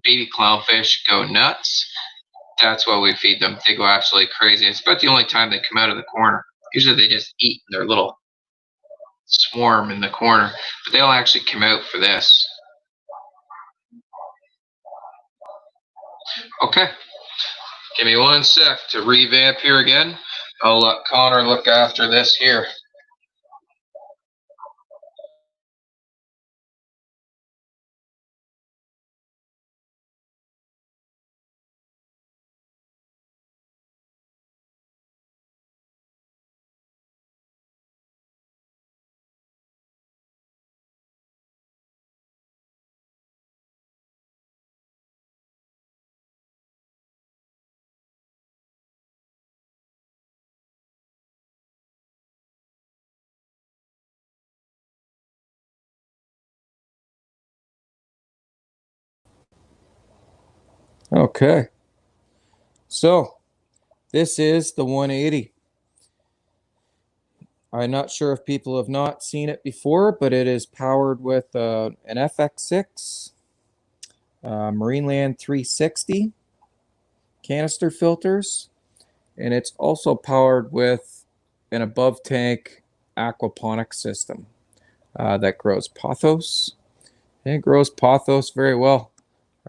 baby clownfish go nuts, that's what we feed them. They go absolutely crazy. It's about the only time they come out of the corner. Usually they just eat their little swarm in the corner, but they'll actually come out for this. Okay, give me 1 sec to revamp here again. I'll let Connor look after this here. Okay. So this is the 180. I'm not sure if people have not seen it before, but it is powered with an FX6, Marineland 360 canister filters, and it's also powered with an above tank aquaponics system that grows pothos. And it grows pothos very well.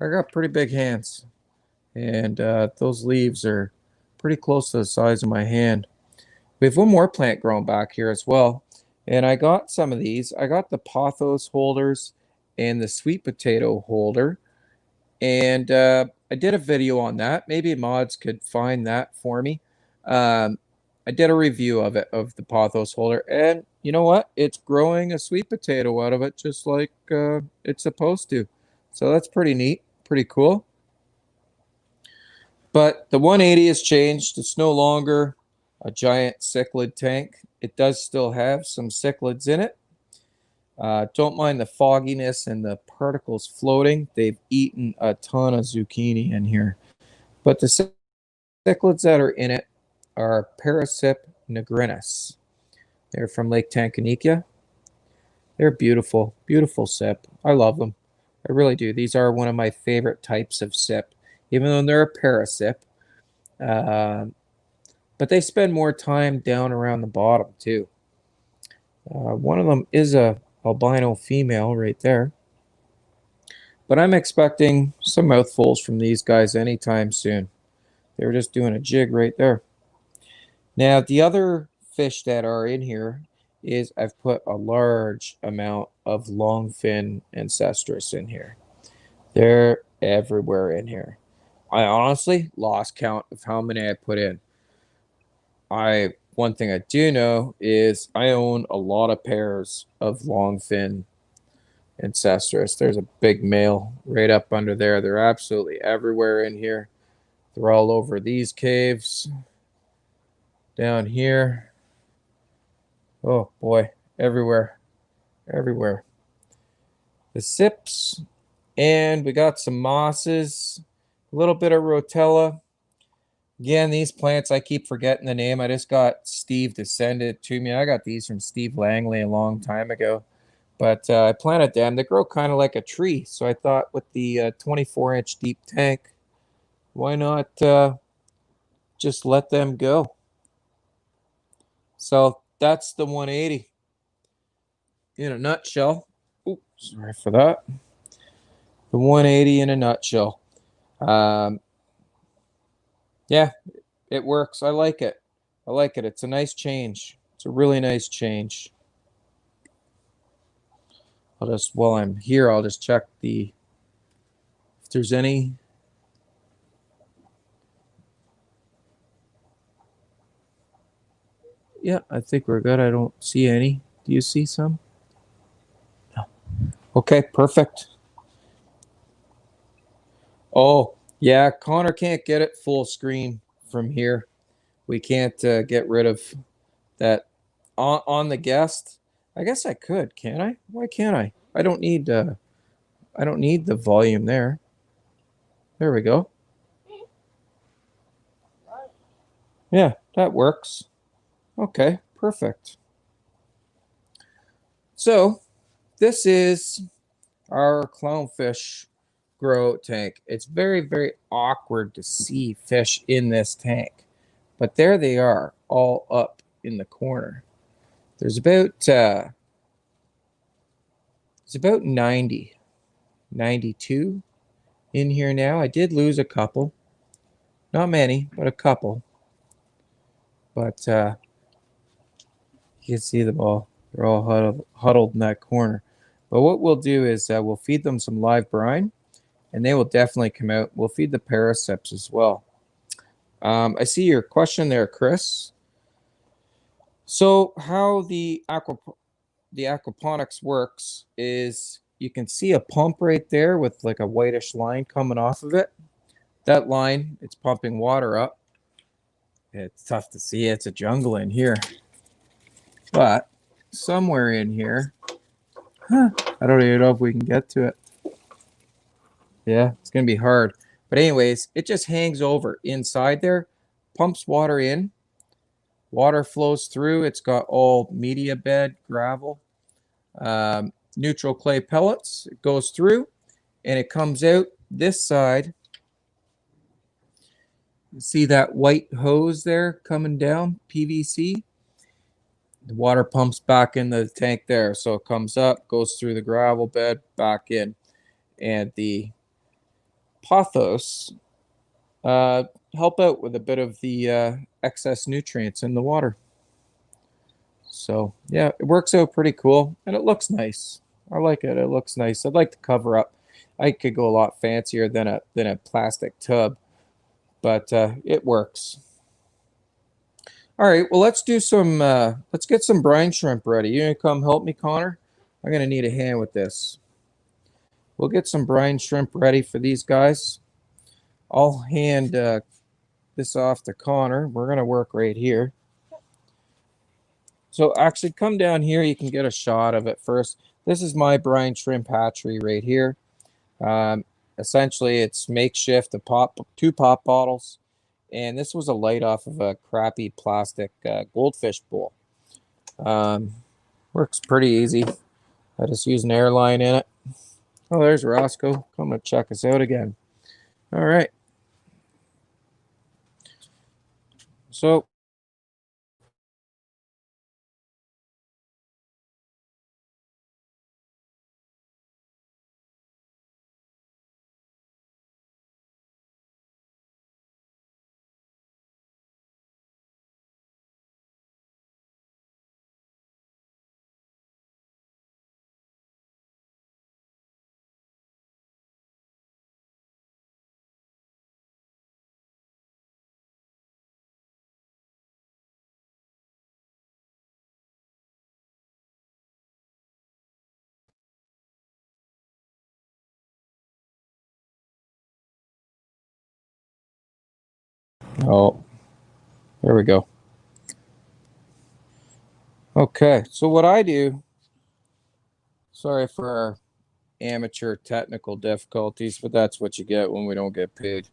I got pretty big hands, and those leaves are pretty close to the size of my hand. We have one more plant growing back here as well, and I got some of these. I got the pothos holders and the sweet potato holder, and I did a video on that. Maybe mods could find that for me. I did a review of it, of the pothos holder, and you know what? It's growing a sweet potato out of it just like it's supposed to. So that's pretty neat, pretty cool. But the 180 has changed. It's no longer a giant cichlid tank. It does still have some cichlids in it. Don't mind the fogginess and the particles floating. They've eaten a ton of zucchini in here. But the cichlids that are in it are Parasip nigrinus. They're from Lake Tanganyika. They're beautiful, beautiful sip. I love them. I really do. These are one of my favorite types of sip, even though they're a parasip. But they spend more time down around the bottom too. One of them is a albino female right there. But I'm expecting some mouthfuls from these guys anytime soon. They were just doing a jig right there. Now, the other fish that are in here is I've put a large amount of longfin ancestris in here. They're everywhere in here. I honestly lost count of how many I put in. One thing I do know is I own a lot of pairs of longfin ancestris. There's a big male right up under there. They're absolutely everywhere in here. They're all over these caves. Down here. Oh boy, everywhere. Everywhere. The sips, and we got some mosses, a little bit of rotella. Again, these plants, I keep forgetting the name. I just got Steve to send it to me. I got these from Steve Langley a long time ago. But I planted them. They grow kind of like a tree. So I thought with the 24-inch deep tank, why not just let them go? So that's the 180 in a nutshell. Oops, sorry for that. The 180 in a nutshell. Yeah, it works. I like it. I like it. It's a nice change. It's a really nice change. While I'm here, I'll just check if there's any. Yeah, I think we're good. I don't see any. Do you see some? No. Okay, perfect. Oh, yeah, Connor can't get it full screen from here. We can't get rid of that on the guest. I guess I could, can't I? Why can't I? I don't need the volume there. There we go. Yeah, that works. Okay, perfect. So this is our clownfish grow tank. It's very, very awkward to see fish in this tank, but there they are, all up in the corner. There's about 90, 92 in here now. I did lose a couple, not many, but a couple. But you can see them all. They're all huddled in that corner. But what we'll do is we'll feed them some live brine, and they will definitely come out. We'll feed the parasips as well. I see your question there, Chris. So how the aquaponics works is you can see a pump right there with like a whitish line coming off of it. That line, it's pumping water up. It's tough to see. It's a jungle in here. But somewhere in here, I don't even know if we can get to it. Yeah, it's going to be hard. But anyways, it just hangs over inside there, pumps water in, water flows through. It's got all media bed, gravel, neutral clay pellets. It goes through and it comes out this side. You see that white hose there coming down, PVC? The water pumps back into the tank there. So it comes up, goes through the gravel bed, back in. And the pothos help out with a bit of the excess nutrients in the water. So yeah, it works out pretty cool and it looks nice. I like it. It looks nice. I'd like to cover up. I could go a lot fancier than a plastic tub, but it works. All right, well, let's do some, let's get some brine shrimp ready. You gonna come help me, Connor? I'm gonna need a hand with this. We'll get some brine shrimp ready for these guys. I'll hand this off to Connor. We're gonna work right here. So actually come down here. You can get a shot of it first. This is my brine shrimp hatchery right here. Essentially, it's makeshift, two pop bottles. And this was a light off of a crappy plastic goldfish bowl. Works pretty easy. I just use an airline in it. Oh, there's Roscoe. Come to check us out again. All right. So oh, there we go. Okay, so what I do, sorry for our amateur technical difficulties, but that's what you get when we don't get paid.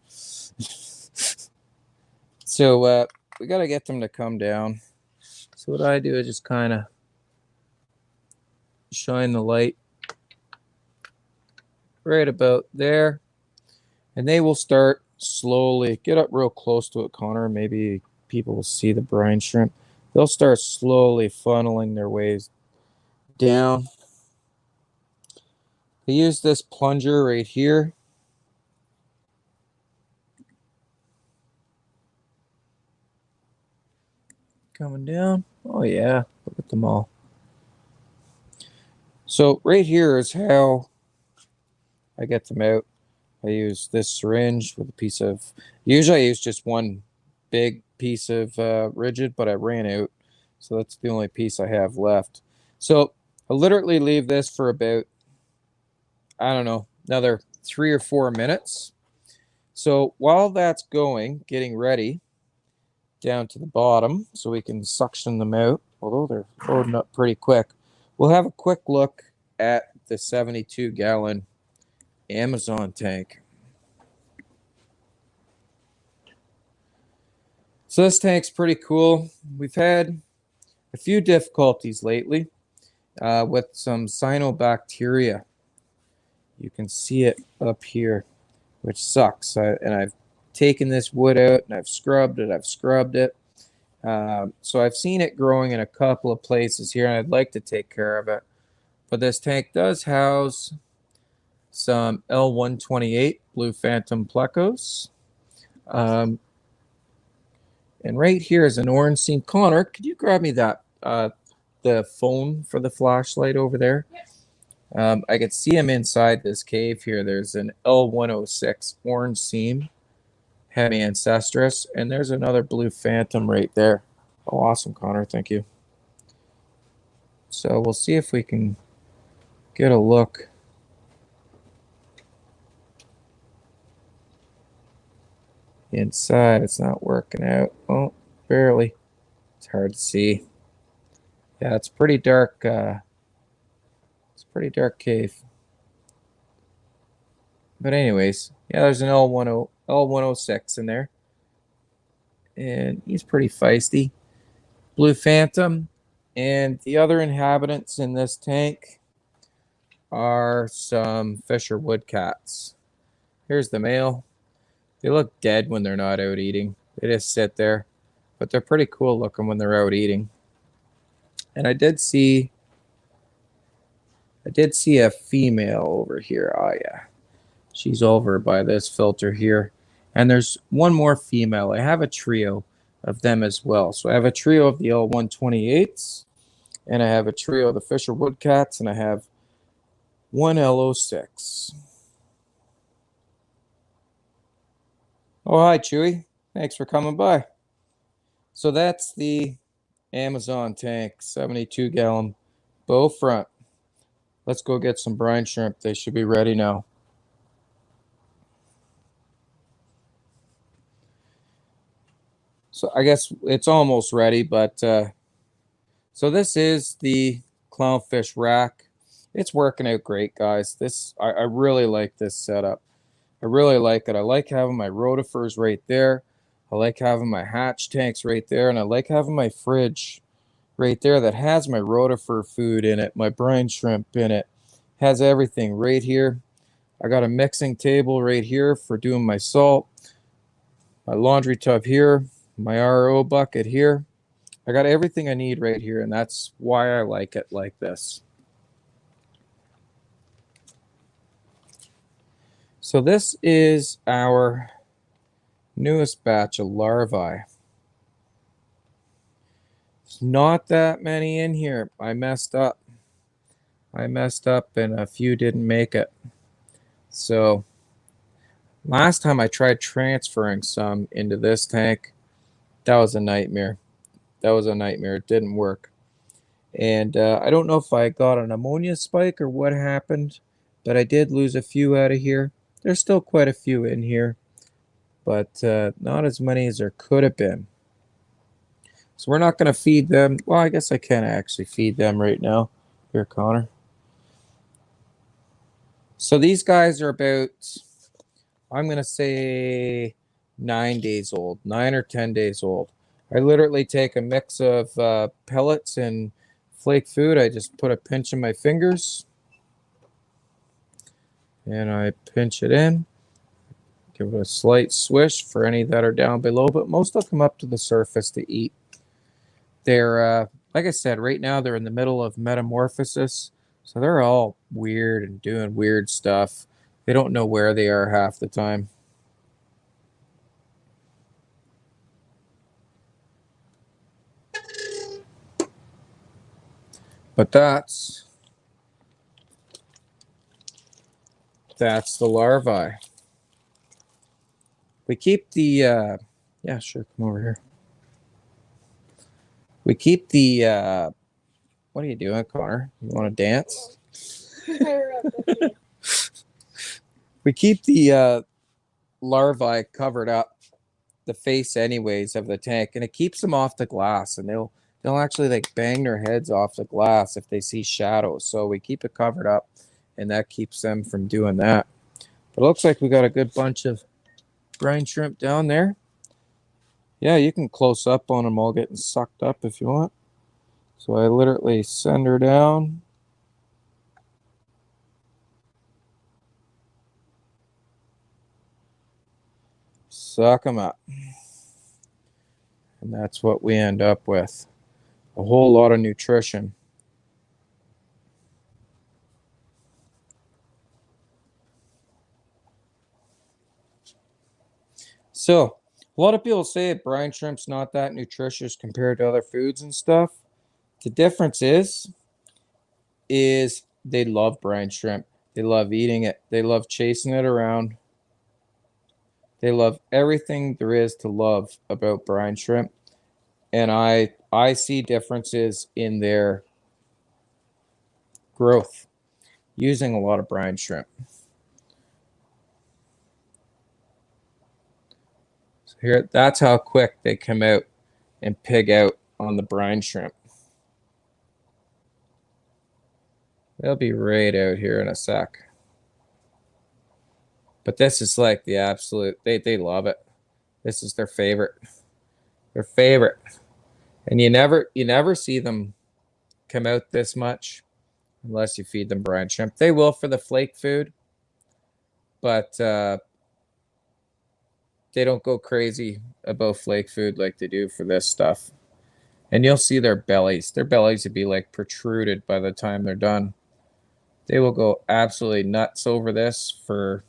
So we got to get them to come down. So what I do is just kind of shine the light right about there, and they will start slowly. Get up real close to it, Connor. Maybe people will see the brine shrimp. They'll start slowly funneling their ways down. I use this plunger right here. Coming down. Oh yeah, look at them all. So right here is how I get them out. I use this syringe with a piece of, usually I use just one big piece of rigid, but I ran out. So that's the only piece I have left. So I literally leave this for about, I don't know, another 3 or 4 minutes. So while that's going, getting ready down to the bottom so we can suction them out, although they're loading up pretty quick, we'll have a quick look at the 72-gallon Amazon tank. So this tank's pretty cool. We've had a few difficulties lately with some cyanobacteria. You can see it up here, which sucks. And I've taken this wood out and I've scrubbed it. So I've seen it growing in a couple of places here, and I'd like to take care of it. But this tank does house some L128 Blue Phantom plecos. And right here is an orange seam. Connor, could you grab me that the phone for the flashlight over there? Yes. I could see him inside this cave here. There's an L106 orange seam, Hemi Ancestris, and there's another Blue Phantom right there. Oh, awesome, Connor. Thank you. So we'll see if we can get a look. Inside, it's not working out. Oh, barely. It's hard to see. Yeah, it's pretty dark. It's a pretty dark cave. But anyways, yeah, there's an L106 in there. And he's pretty feisty. Blue Phantom. And the other inhabitants in this tank are some Fisher woodcats. Here's the male. They look dead when they're not out eating. They just sit there. But they're pretty cool looking when they're out eating. And I did see a female over here. Oh yeah. She's over by this filter here. And there's one more female. I have a trio of them as well. So I have a trio of the L128s, and I have a trio of the Fisher Woodcats, and I have one L06. Oh, hi, Chewy. Thanks for coming by. So that's the Amazon tank, 72-gallon bow front. Let's go get some brine shrimp. They should be ready now. So I guess it's almost ready, but so this is the clownfish rack. It's working out great, guys. I really like this setup. I really like it. I like having my rotifers right there. I like having my hatch tanks right there, and I like having my fridge right there that has my rotifer food in it, my brine shrimp in it, has everything right here. I got a mixing table right here for doing my salt, my laundry tub here, my RO bucket here. I got everything I need right here, and that's why I like it like this. So this is our newest batch of larvae. There's not that many in here. I messed up, and a few didn't make it. So last time I tried transferring some into this tank, that was a nightmare. It didn't work. And I don't know if I got an ammonia spike or what happened, but I did lose a few out of here. There's still quite a few in here, but not as many as there could have been. So we're not going to feed them. Well, I guess I can actually feed them right now. Here, Connor. So these guys are about, I'm going to say 9 days old, 9 or 10 days old. I literally take a mix of pellets and flake food. I just put a pinch in my fingers, and I pinch it in. Give it a slight swish for any that are down below, but most will come up to the surface to eat. They're, like I said, right now they're in the middle of metamorphosis, so they're all weird and doing weird stuff. They don't know where they are half the time. But that's the larvae. We keep the, yeah, sure, come over here. We keep the, what are you doing, Connor? You want to dance? We keep the larvae covered up, the face anyways of the tank, and it keeps them off the glass, and they'll actually like bang their heads off the glass if they see shadows. So we keep it covered up, and that keeps them from doing that. But it looks like we got a good bunch of brine shrimp down there. Yeah, you can close up on them all getting sucked up if you want. So I literally send her down. Suck them up. And that's what we end up with. A whole lot of nutrition. So, a lot of people say brine shrimp's not that nutritious compared to other foods and stuff. The difference is they love brine shrimp. They love eating it. They love chasing it around. They love everything there is to love about brine shrimp. And I see differences in their growth using a lot of brine shrimp. So here, that's how quick they come out and pig out on the brine shrimp. They'll be right out here in a sec. But this is like the absolute, they love it. This is their favorite. Their favorite. And you never see them come out this much unless you feed them brine shrimp. They will for the flake food, but they don't go crazy about flake food like they do for this stuff. And you'll see their bellies. Their bellies would be like protruded by the time they're done. They will go absolutely nuts over this for,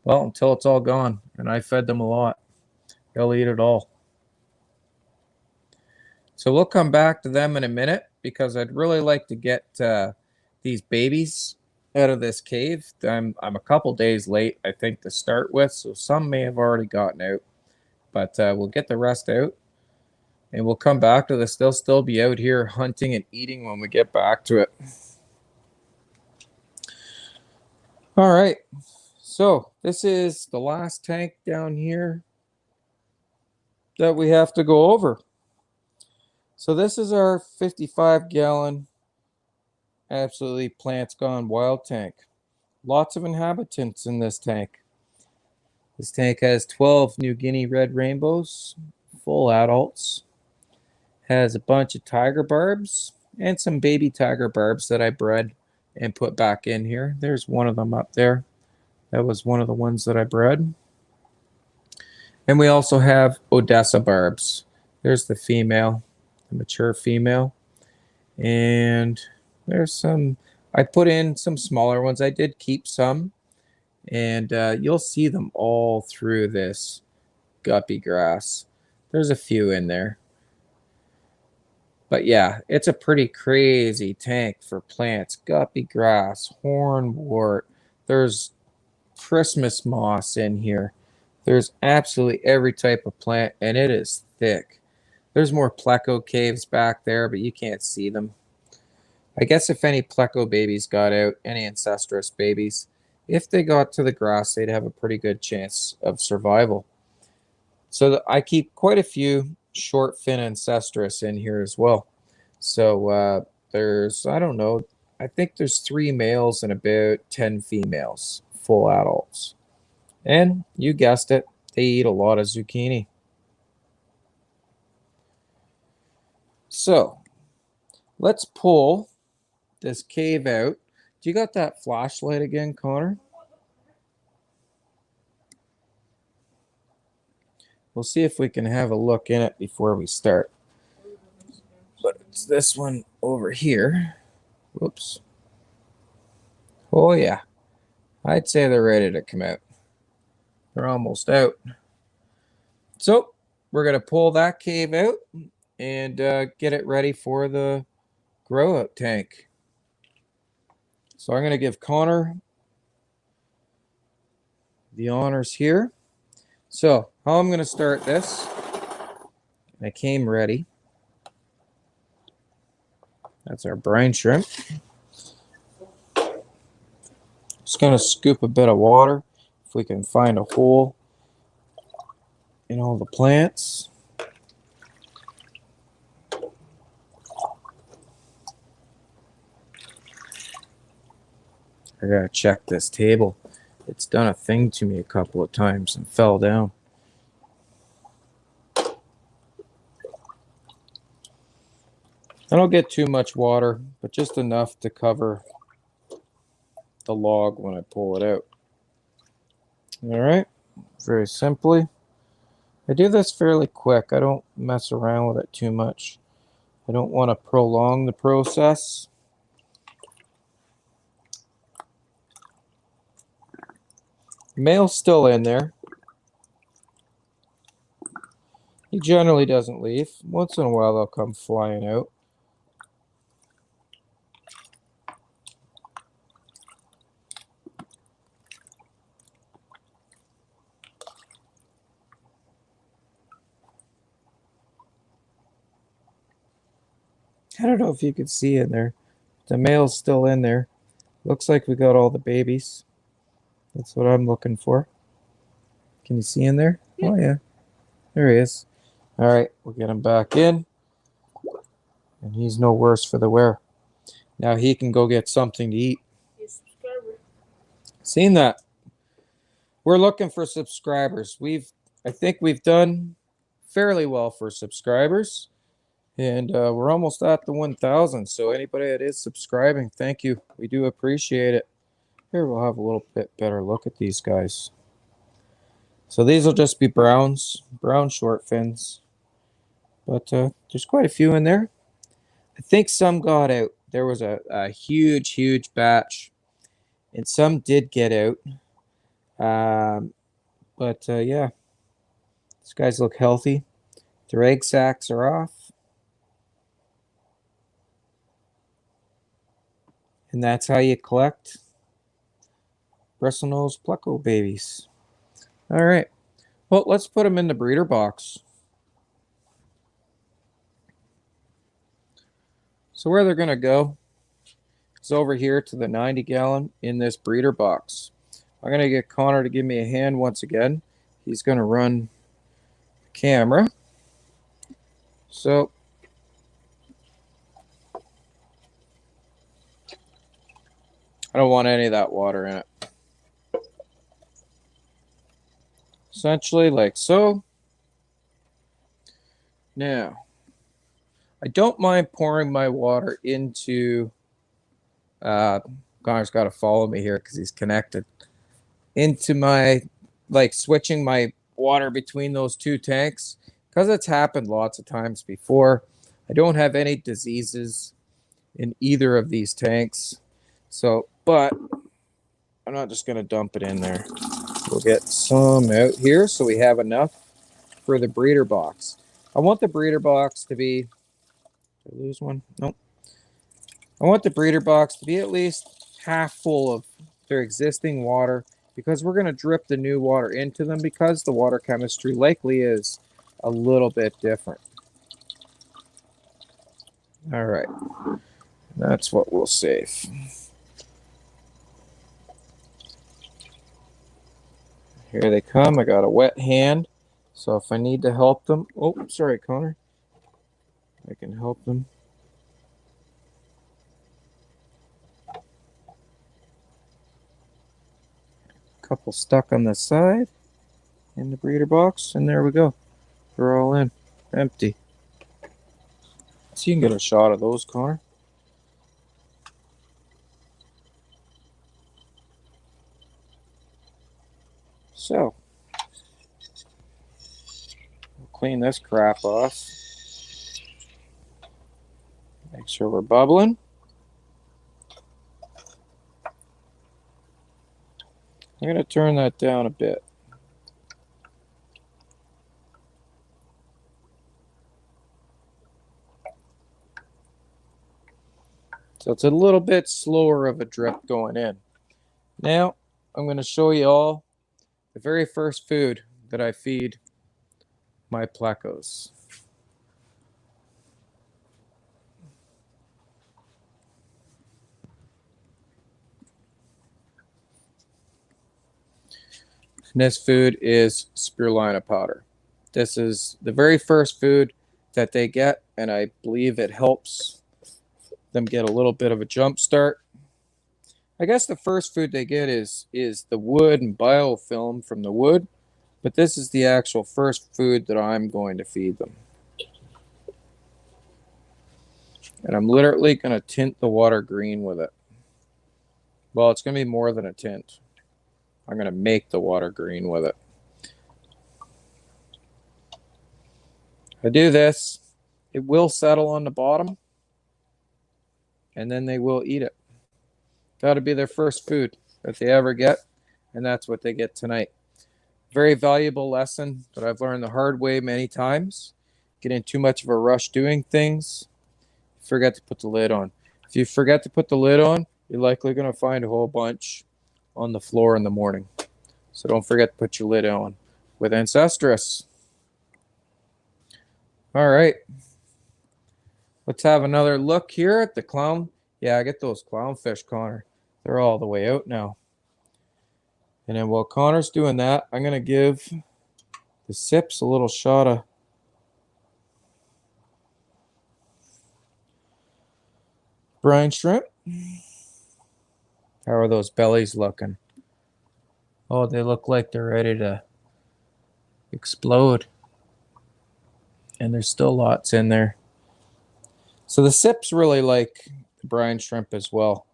well, until it's all gone. And I fed them a lot. They'll eat it all. So we'll come back to them in a minute because I'd really like to get these babies out of this cave. I'm a couple days late, I think, to start with. So some may have already gotten out. But we'll get the rest out. And we'll come back to this. They'll still be out here hunting and eating when we get back to it. All right. So this is the last tank down here that we have to go over. So this is our 55-gallon absolutely plants gone wild tank. Lots of inhabitants in this tank. This tank has 12 New Guinea red rainbows, full adults. Has a bunch of tiger barbs and some baby tiger barbs that I bred and put back in here. There's one of them up there. That was one of the ones that I bred. And we also have Odessa barbs. There's the female, the mature female. And there's some, I put in some smaller ones. I did keep some. And you'll see them all through this guppy grass. There's a few in there. But yeah, it's a pretty crazy tank for plants. Guppy grass, hornwort. There's Christmas moss in here. There's absolutely every type of plant, and it is thick. There's more pleco caves back there, but you can't see them. I guess if any pleco babies got out, any ancestress babies, if they got to the grass, they'd have a pretty good chance of survival. So I keep quite a few short fin ancestress in here as well. So there's, I don't know, I think there's 3 males and about 10 females, full adults. And you guessed it, they eat a lot of zucchini. So let's pull this cave out. Do you got that flashlight again, Connor? We'll see if we can have a look in it before we start. But it's this one over here. Whoops. Oh, yeah. I'd say they're ready to come out. They're almost out. So we're going to pull that cave out and get it ready for the grow out tank. So I'm going to give Connor the honors here. So how I'm going to start this, I came ready. That's our brine shrimp. Just going to scoop a bit of water if we can find a hole in all the plants. I gotta check this table. It's done a thing to me a couple of times and fell down. I don't get too much water, but just enough to cover the log when I pull it out. All right, very simply. I do this fairly quick. I don't mess around with it too much. I don't want to prolong the process. Male's still in there. He generally doesn't leave. Once in a while, they'll come flying out. I don't know if you could see in there. The male's still in there. Looks like we got all the babies. That's what I'm looking for. Can you see in there? Yeah. Oh, yeah. There he is. All right, we'll get him back in. And he's no worse for the wear. Now he can go get something to eat. Seen that. we're looking for subscribers. I think we've done fairly well for subscribers, and we're almost at the 1,000. So anybody that is subscribing, thank you. We do appreciate it. Here, we'll have a little bit better look at these guys. So these will just be brown short fins, but there's quite a few in there. I think some got out. There was a huge batch, and some did get out. But yeah, these guys look healthy. Their egg sacs are off. And that's how you collect bristlenose pleco babies. All right. Well, let's put them in the breeder box. So where they're going to go is over here to the 90-gallon in this breeder box. I'm going to get Connor to give me a hand once again. He's going to run the camera. So I don't want any of that water in it. Essentially like so. Now, I don't mind pouring my water into, Connor's got to follow me here because he's connected, into my, like switching my water between those two tanks, because it's happened lots of times before. I don't have any diseases in either of these tanks. So, but I'm not just going to dump it in there. We'll get some out here so we have enough for the breeder box. I want the breeder box to be, did I lose one? Nope. I want the breeder box to be at least half full of their existing water, because we're going to drip the new water into them, because the water chemistry likely is a little bit different. All right. That's what we'll save. Here they come. I got a wet hand, so if I need to help them... Oh, sorry, Connor. I can help them. Couple stuck on the side in the breeder box, and there we go. They're all in. Empty. So you can get a shot of those, Connor. So, we'll clean this crap off. Make sure we're bubbling. I'm going to turn that down a bit. So it's a little bit slower of a drip going in. Now, I'm going to show you all the very first food that I feed my plecos. And this food is spirulina powder. This is the very first food that they get, and I believe it helps them get a little bit of a jump start. I guess the first food they get is the wood and biofilm from the wood, but this is the actual first food that I'm going to feed them. And I'm literally going to tint the water green with it. Well, it's going to be more than a tint. I'm going to make the water green with it. I do this, it will settle on the bottom, and then they will eat it. That'll be their first food that they ever get, and that's what they get tonight. Very valuable lesson that I've learned the hard way many times. Getting too much of a rush doing things, forget to put the lid on. If you forget to put the lid on, you're likely going to find a whole bunch on the floor in the morning. So don't forget to put your lid on with Ancestress. All right. Let's have another look here at the clown. Yeah, I get those clownfish, Connor. They're all the way out now. And then while Connor's doing that, I'm going to give the sips a little shot of brine shrimp. How are those bellies looking? Oh, they look like they're ready to explode. And there's still lots in there. So the sips really like the brine shrimp as well.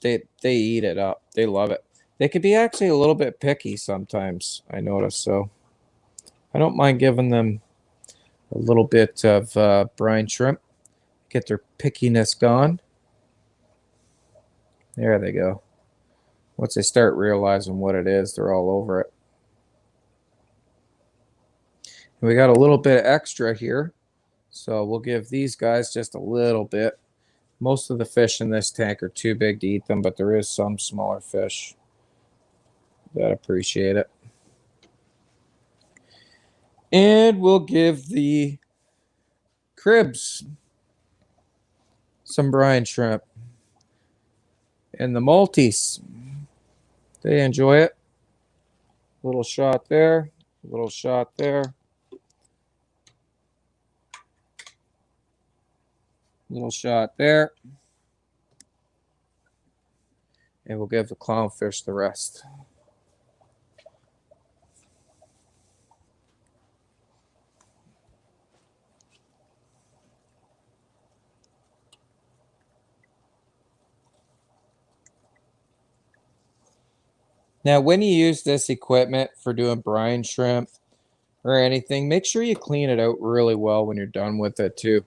They eat it up. They love it. They could be actually a little bit picky sometimes, I notice. So I don't mind giving them a little bit of brine shrimp. Get their pickiness gone. There they go. Once they start realizing what it is, they're all over it. And we got a little bit extra here. So we'll give these guys just a little bit. Most of the fish in this tank are too big to eat them, but there is some smaller fish that appreciate it. And we'll give the cribs some brine shrimp. And the multis, they enjoy it. Little shot there, little shot there. Little shot there. And we'll give the clownfish the rest. Now, when you use this equipment for doing brine shrimp or anything, make sure you clean it out really well when you're done with it too.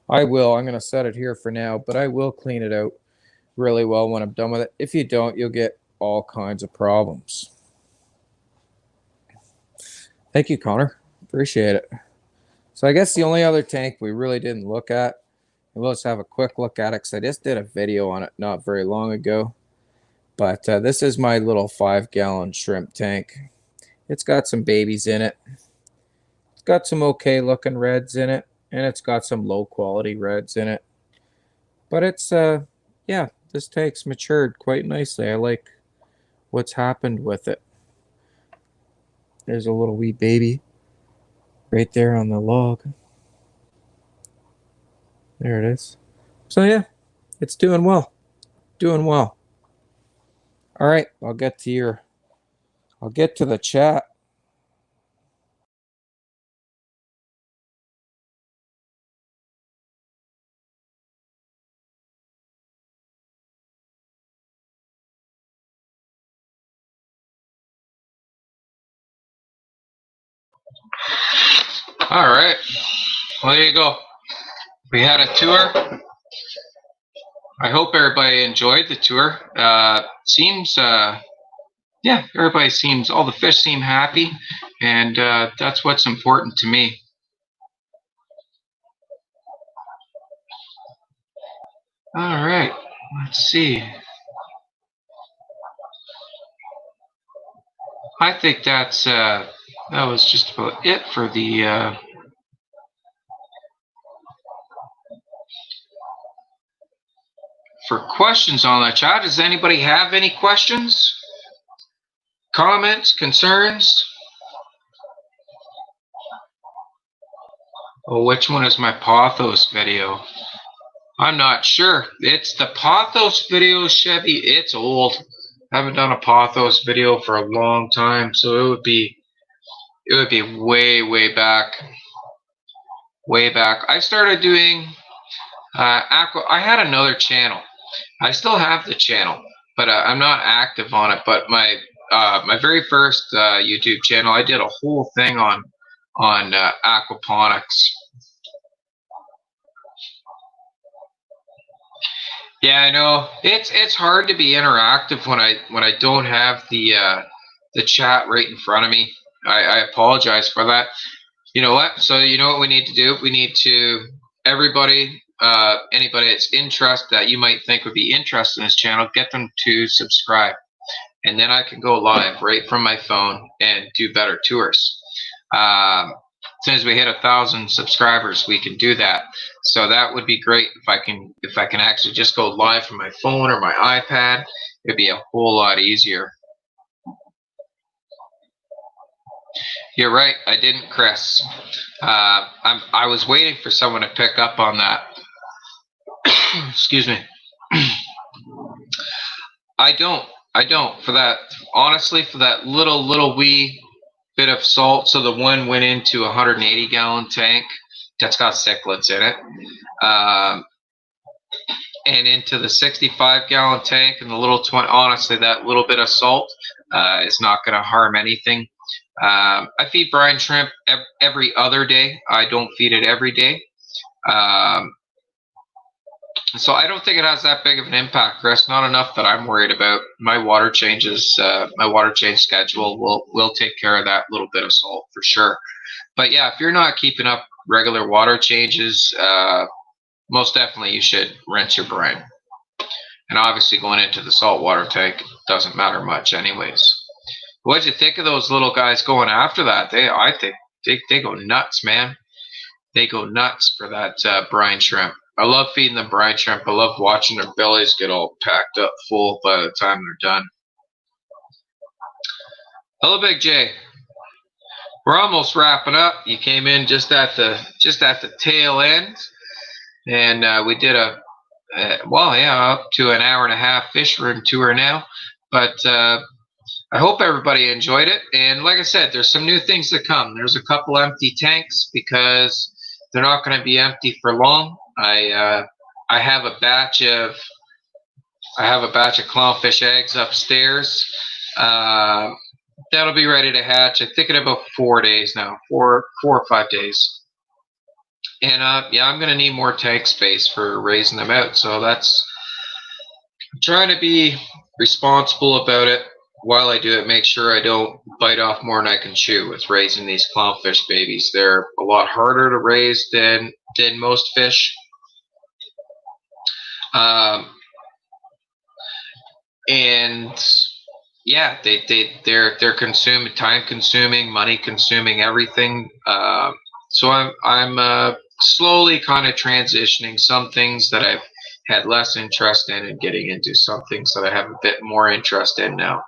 I will. I'm going to set it here for now, but I will clean it out really well when I'm done with it. If you don't, you'll get all kinds of problems. Thank you, Connor. Appreciate it. So I guess the only other tank we really didn't look at, and we'll just have a quick look at it because I just did a video on it not very long ago. But this is my little 5-gallon shrimp tank. It's got some babies in it. It's got some okay looking reds in it, and it's got some low quality reds in it. But it's, yeah, this tank's matured quite nicely. I like what's happened with it. There's a little wee baby right there on the log. There it is. So yeah, it's doing well. Doing well. All right, I'll get to the chat. All right. Well, there you go. We had a tour. I hope everybody enjoyed the tour. Yeah, everybody seems, all the fish seem happy, and that's what's important to me. All right, let's see. I think that was just about it for the for questions on the chat. Does anybody have any questions, comments, concerns? Oh, which one is my Pothos video? I'm not sure. It's the Pothos video, Chevy. It's old. I haven't done a Pothos video for a long time, so it would be way back. Way back. I started doing Aqua. I had another channel. I still have the channel, but I'm not active on it. But my my very first YouTube channel, I did a whole thing on aquaponics. Yeah, I know it's hard to be interactive when I don't have the chat right in front of me. I apologize for that. You know what? So you know what we need to do? We need to, everybody, anybody that's interested, that you might think would be interested in this channel, get them to subscribe, and then I can go live right from my phone and do better tours. As soon as we hit 1,000 subscribers, we can do that. So that would be great if I can actually just go live from my phone or my iPad. It'd be a whole lot easier. You're right. I didn't, Chris. I was waiting for someone to pick up on that. Excuse me. I don't. I don't. For that, honestly, for that little wee bit of salt. So the one went into a 180-gallon tank that's got cichlids in it. And into the 65-gallon tank and the little 20, honestly, that little bit of salt is not going to harm anything. I feed brine shrimp every other day. I don't feed it every day. So I don't think it has that big of an impact, Chris. Not enough that I'm worried about. My water changes, my water change schedule will take care of that little bit of salt for sure. But yeah, if you're not keeping up regular water changes, most definitely you should rinse your brine. And obviously going into the saltwater tank doesn't matter much anyways. What'd you think of those little guys going after that? I think they go nuts, man. They go nuts for that brine shrimp. I love feeding them brine shrimp. I love watching their bellies get all packed up full by the time they're done. Hello, Big J. We're almost wrapping up. You came in just at the tail end, and we did up to an hour and a half fish room tour now. But I hope everybody enjoyed it. And like I said, there's some new things to come. There's a couple empty tanks because they're not going to be empty for long. I have a batch of clownfish eggs upstairs. That'll be ready to hatch. I think in about 4 days now, 4 or 5 days. And yeah, I'm gonna need more tank space for raising them out. So I'm trying to be responsible about it while I do it. Make sure I don't bite off more than I can chew with raising these clownfish babies. They're a lot harder to raise than most fish. And yeah, they're consuming, time consuming, money consuming, everything. So I'm slowly kind of transitioning some things that I've had less interest in and getting into some things that I have a bit more interest in now.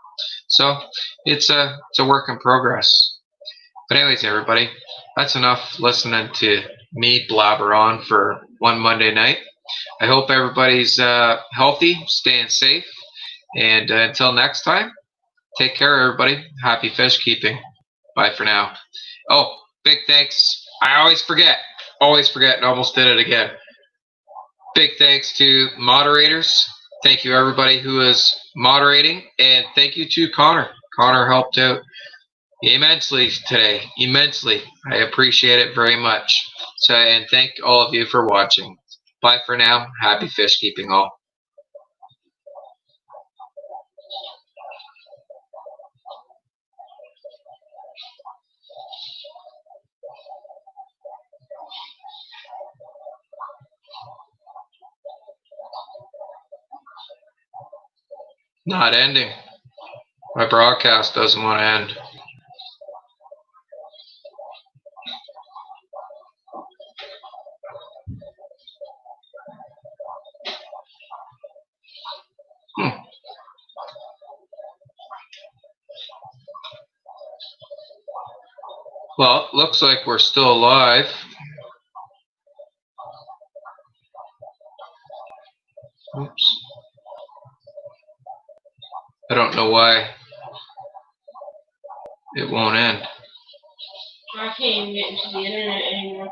So it's a work in progress. But anyways, everybody, that's enough listening to me blabber on for one Monday night. I hope everybody's healthy, staying safe, and until next time, take care, everybody. Happy fish keeping. Bye for now. Oh, big thanks. I always forget, and almost did it again. Big thanks to moderators. Thank you, everybody who is moderating, and thank you to Connor. Connor helped out immensely today. Immensely. I appreciate it very much. So, and thank all of you for watching. Bye for now. Happy fish keeping all. Not ending. My broadcast doesn't want to end. Well, it looks like we're still alive. Oops. I don't know why it won't end. I can't even get into the internet anymore.